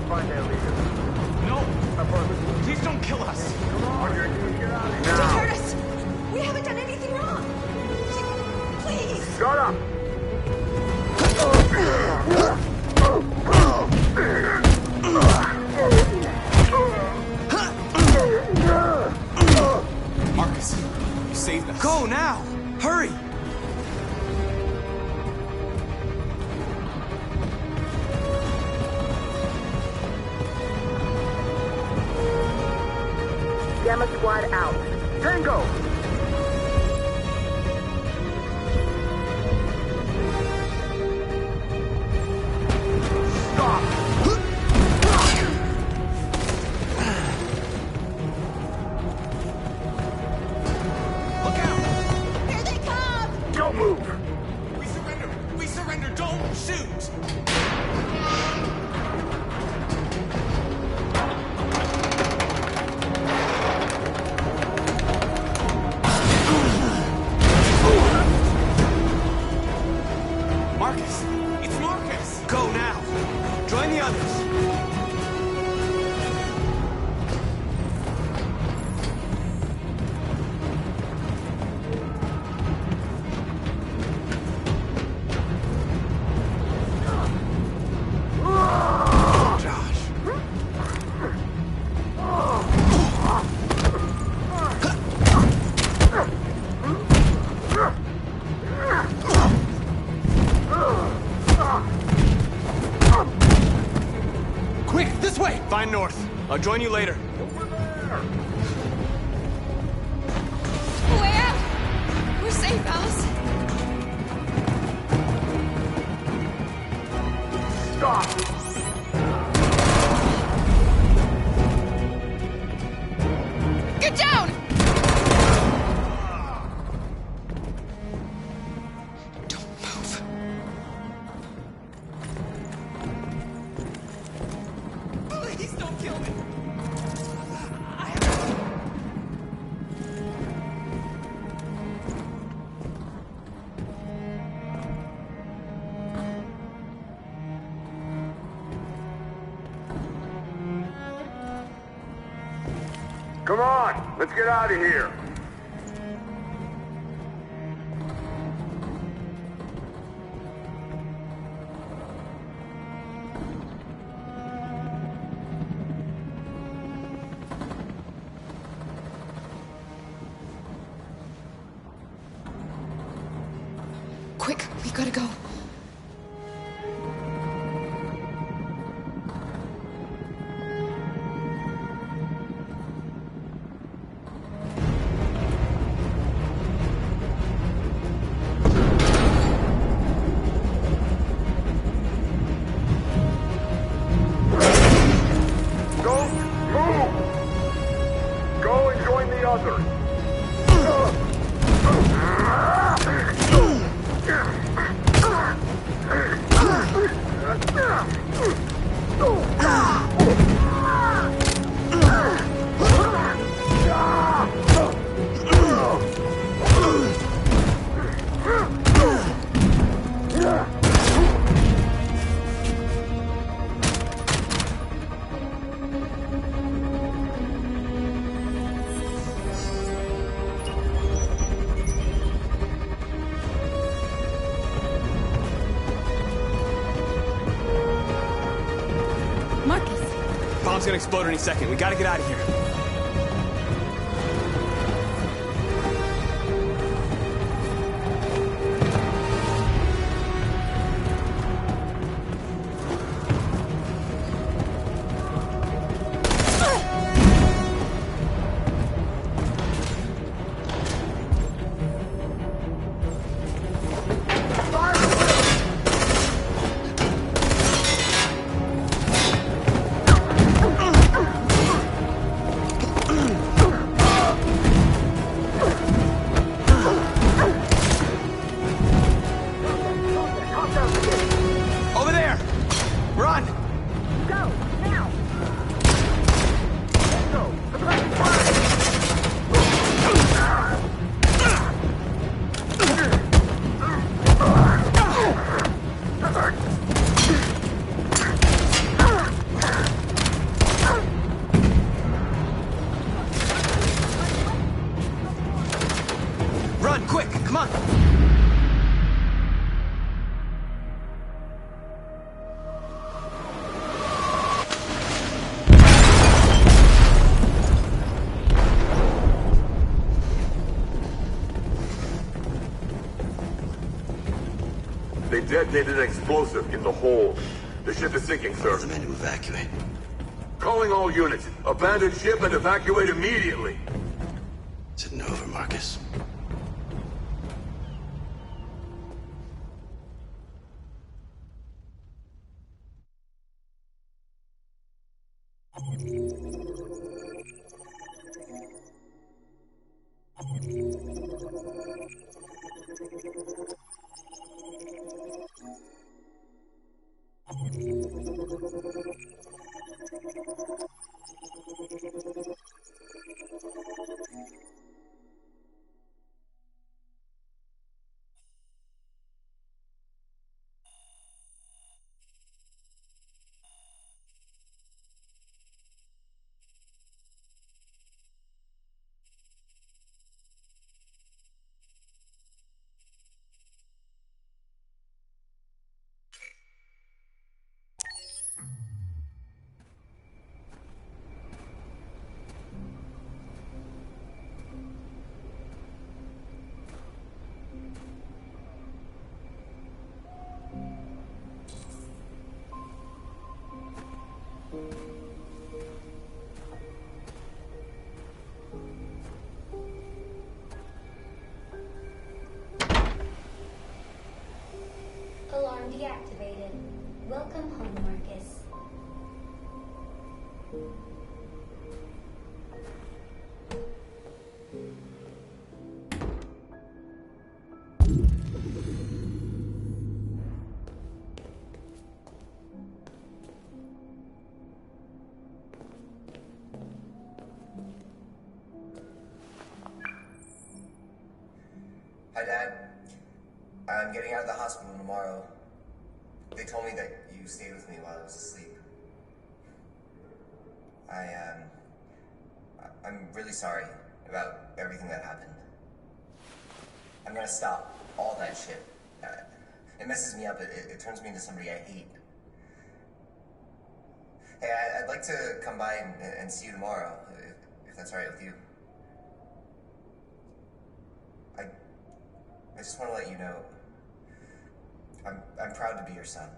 Find that leader. No! Please don't kill us! Come on, you're doing it out of here. Don't hurt us! We haven't done anything wrong! Please! Shut up! Marcus, you saved us. Go now! Hurry! Gamma Squad out. Tango! Here they come! Don't move! We surrender! We surrender! Don't shoot! Marcus! It's Marcus! Go now! Join the others! Josh. Quick, this way! Find North. I'll join you later. Way out! We're safe, Alice. Stop! Get down! Don't move. Come on, let's get out of here. Quick, we gotta go. Bomb's gonna explode any second. We gotta get out of here. Run, quick, come on! They detonated an explosive in the hold. The ship is sinking, sir. The men to evacuate. Calling all units. Abandon ship and evacuate immediately. Is it over, Marcus? Alarm deactivated. Welcome home, Marcus. Hi, Dad. I'm getting out of the hospital tomorrow. They told me that you stayed with me while I was asleep. I'm really sorry about everything that happened. I'm gonna stop all that shit. It messes me up. It turns me into somebody I hate. Hey, I'd like to come by and see you tomorrow, if that's all right with you. I just want to let you know, I'm proud to be your son.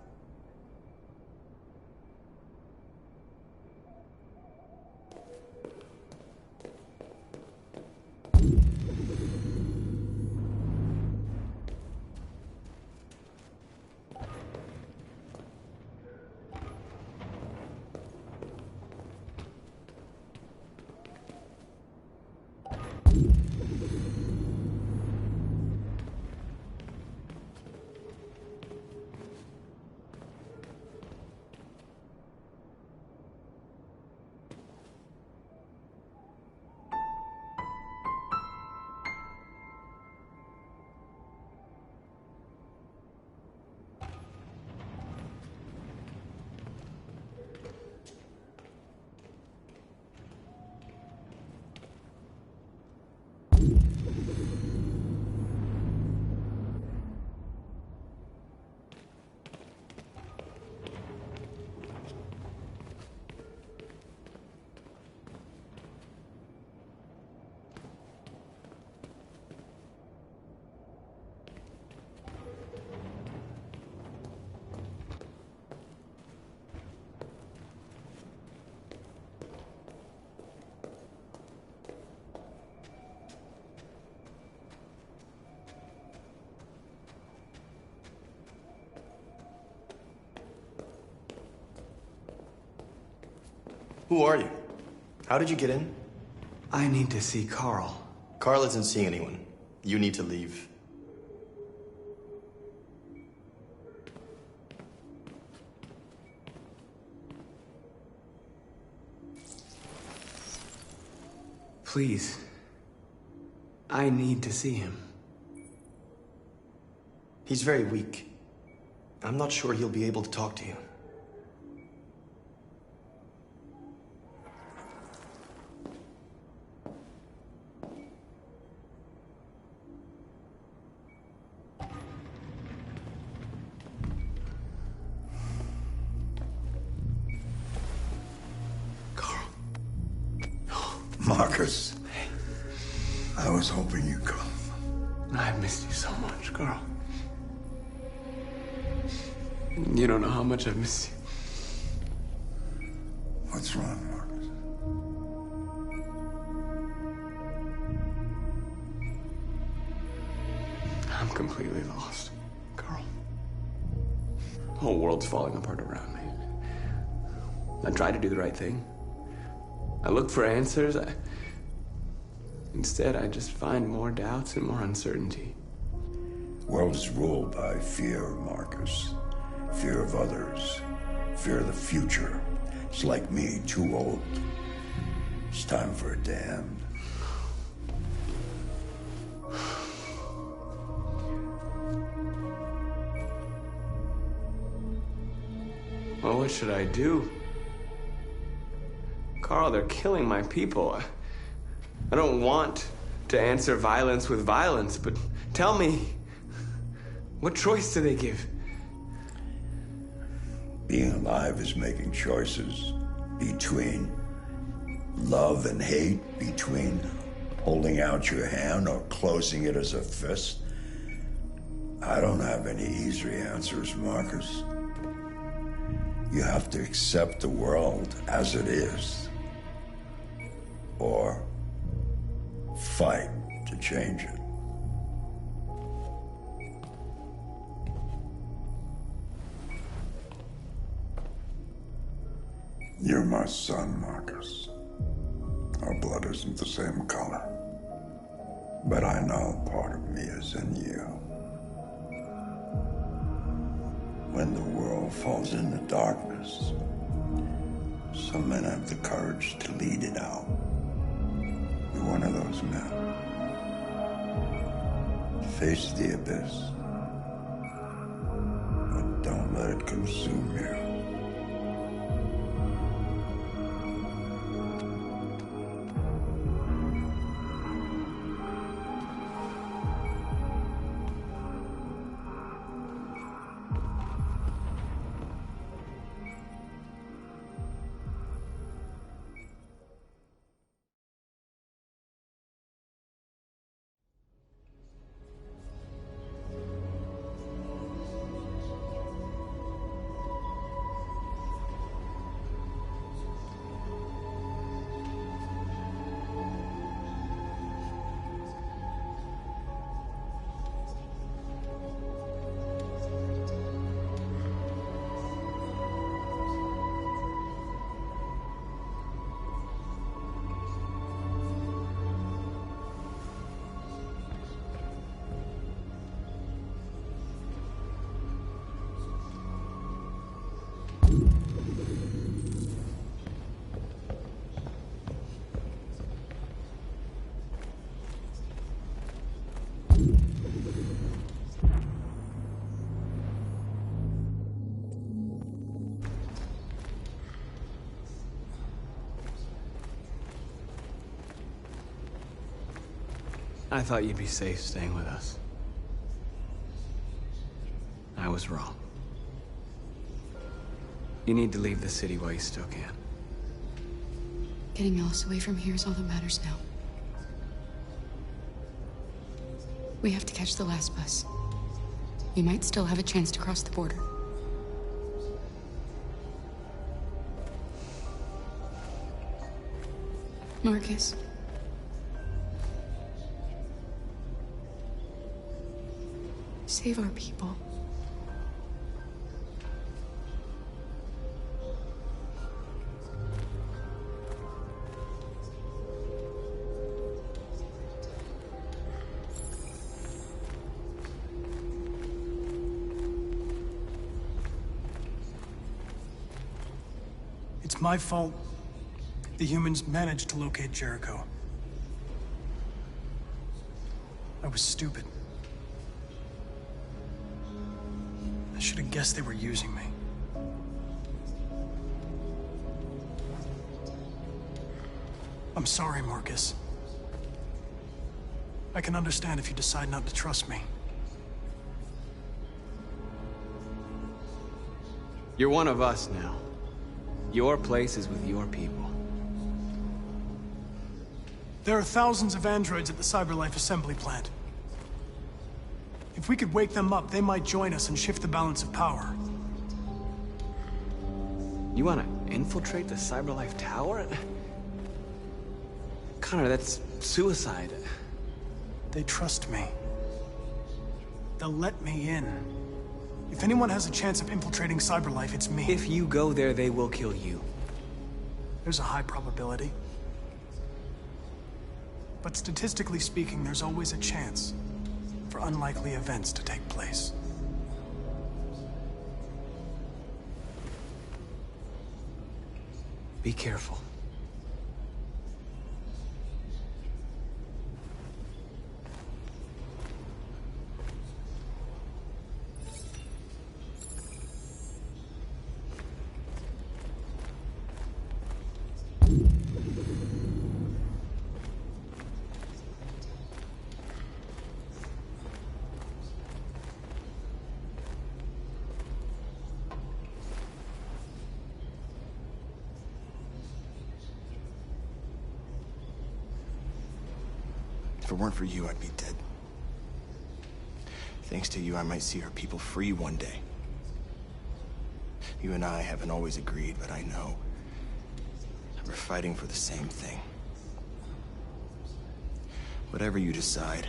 Who are you? How did you get in? I need to see Carl. Carl isn't seeing anyone. You need to leave. Please. I need to see him. He's very weak. I'm not sure he'll be able to talk to you. Marcus, I was hoping you'd come. I've missed you so much, Carl. You don't know how much I've missed you. What's wrong, Marcus? I'm completely lost, Carl. The whole world's falling apart around me. I try to do the right thing. I look for answers. Instead, I just find more doubts and more uncertainty. The world is ruled by fear, Marcus. Fear of others. Fear of the future. It's like me, too old. It's time for a damn. Well, what should I do? Carl, they're killing my people. I don't want to answer violence with violence, but tell me, what choice do they give? Being alive is making choices between love and hate, between holding out your hand or closing it as a fist. I don't have any easy answers, Marcus. You have to accept the world as it is, or fight to change it. You're my son, Marcus. Our blood isn't the same color, but I know part of me is in you. When the world falls into darkness, some men have the courage to lead it out. You're one of those men. Face the abyss, but don't let it consume you. I thought you'd be safe staying with us. I was wrong. You need to leave the city while you still can. Getting Alice away from here is all that matters now. We have to catch the last bus. We might still have a chance to cross the border. Marcus. Save our people. It's my fault the humans managed to locate Jericho. I was stupid. I should have guessed they were using me. I'm sorry, Marcus. I can understand if you decide not to trust me. You're one of us now. Your place is with your people. There are thousands of androids at the CyberLife assembly plant. If we could wake them up, they might join us and shift the balance of power. You want to infiltrate the CyberLife tower? Connor, that's suicide. They trust me. They'll let me in. If anyone has a chance of infiltrating CyberLife, it's me. If you go there, they will kill you. There's a high probability. But statistically speaking, there's always a chance for unlikely events to take place. Be careful. If it weren't for you, I'd be dead. Thanks to you, I might see our people free one day. You and I haven't always agreed, but I know we're fighting for the same thing. Whatever you decide,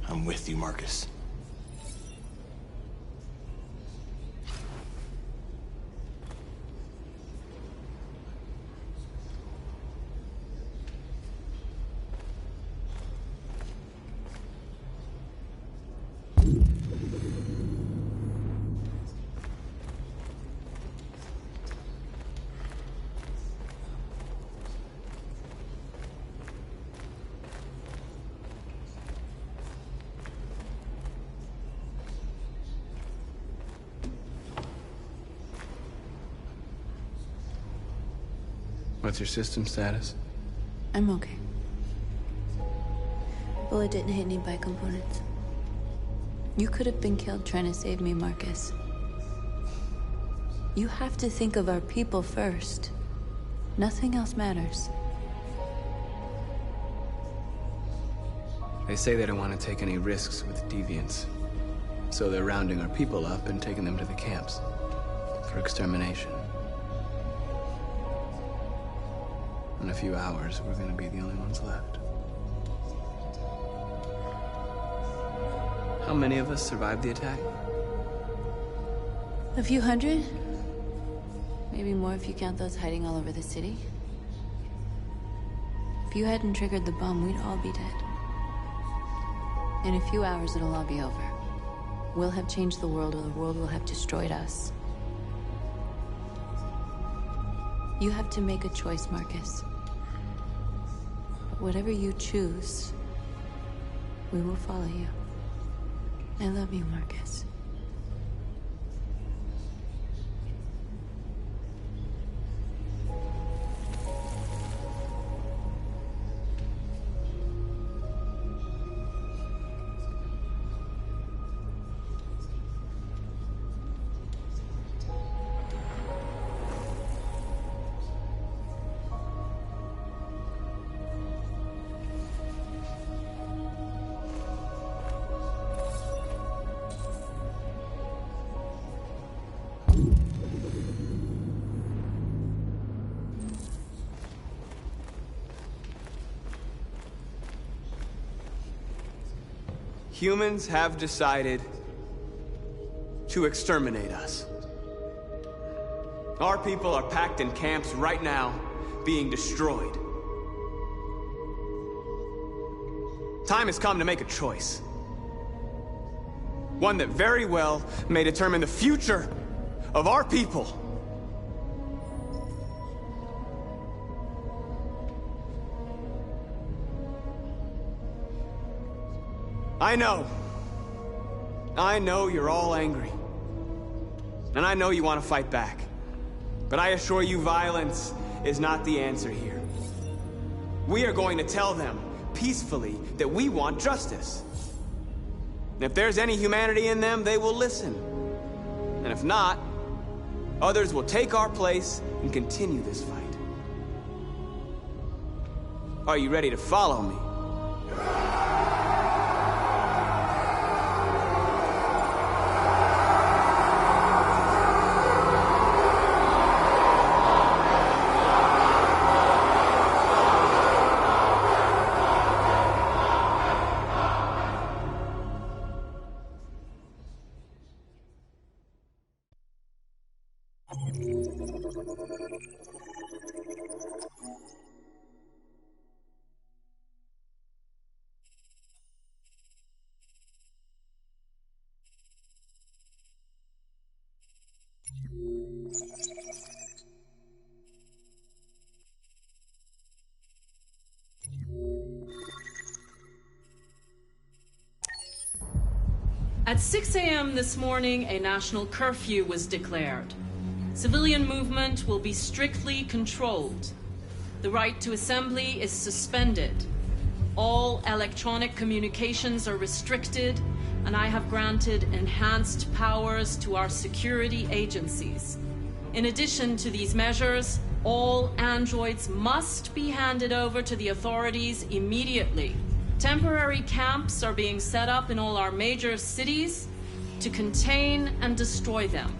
I'm with you, Marcus. What's your system status? I'm okay. Bullet didn't hit any components. You could have been killed trying to save me, Marcus. You have to think of our people first. Nothing else matters. They say they don't want to take any risks with deviants. So they're rounding our people up and taking them to the camps for extermination. In a few hours, we're gonna be the only ones left. How many of us survived the attack? A few hundred? Maybe more if you count those hiding all over the city. If you hadn't triggered the bomb, we'd all be dead. In a few hours, it'll all be over. We'll have changed the world, or the world will have destroyed us. You have to make a choice, Marcus. But whatever you choose, we will follow you. I love you, Marcus. Humans have decided to exterminate us. Our people are packed in camps right now, being destroyed. Time has come to make a choice. One that very well may determine the future of our people. I know you're all angry. And I know you want to fight back. But I assure you, violence is not the answer here. We are going to tell them, peacefully, that we want justice. And if there's any humanity in them, they will listen. And if not, others will take our place and continue this fight. Are you ready to follow me? At 6 a.m. this morning, a national curfew was declared. Civilian movement will be strictly controlled. The right to assembly is suspended. All electronic communications are restricted, and I have granted enhanced powers to our security agencies. In addition to these measures, all androids must be handed over to the authorities immediately. Temporary camps are being set up in all our major cities to contain and destroy them.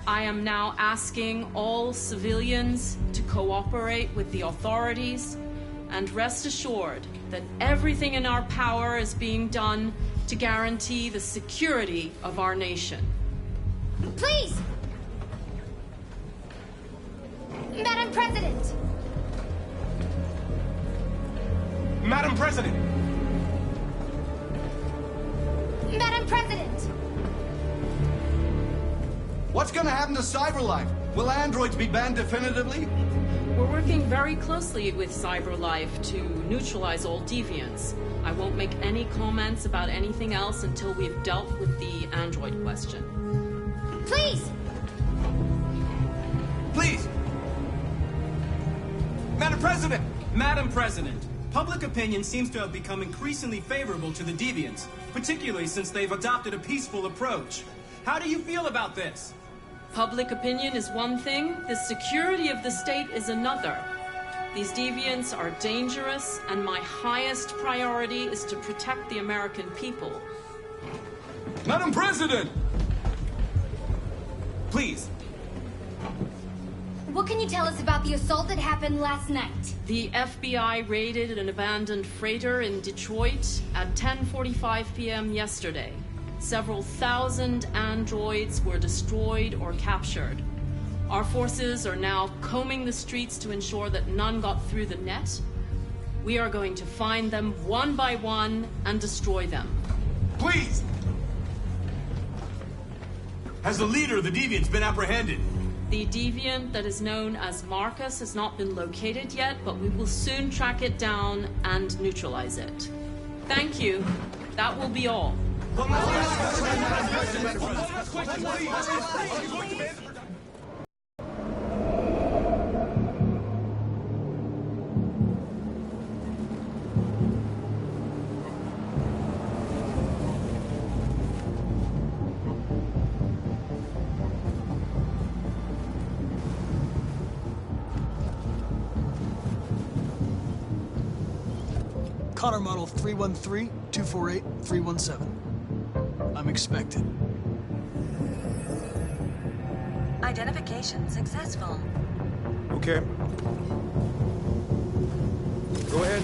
I am now asking all civilians to cooperate with the authorities and rest assured that everything in our power is being done to guarantee the security of our nation. Please! Madam President! Madam President! Madam President! What's gonna happen to CyberLife? Will androids be banned definitively? We're working very closely with CyberLife to neutralize all deviants. I won't make any comments about anything else until we've dealt with the android question. Please! Please! Madam President! Madam President, public opinion seems to have become increasingly favorable to the deviants, particularly since they've adopted a peaceful approach. How do you feel about this? Public opinion is one thing, the security of the state is another. These deviants are dangerous, and my highest priority is to protect the American people. Madam President! Please. What can you tell us about the assault that happened last night? The FBI raided an abandoned freighter in Detroit at 10:45 p.m. yesterday. Several thousand androids were destroyed or captured. Our forces are now combing the streets to ensure that none got through the net. We are going to find them one by one and destroy them. Please! Has the leader of the deviants been apprehended? The deviant that is known as Marcus has not been located yet, but we will soon track it down and neutralize it. Thank you. That will be all. Connor model 313-248-317. I'm expected. Identification successful. Okay. Go ahead.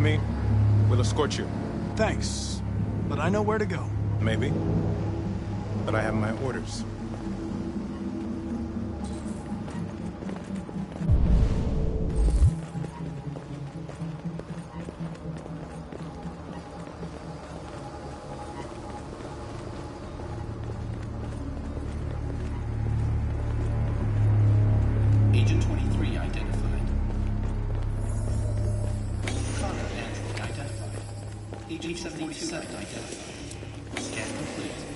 me, we'll escort you. Thanks, but I know where to go. Maybe, but I have my orders. Agent 23 identified. Connor Andrew identified. Agent 77 identified. Scan complete.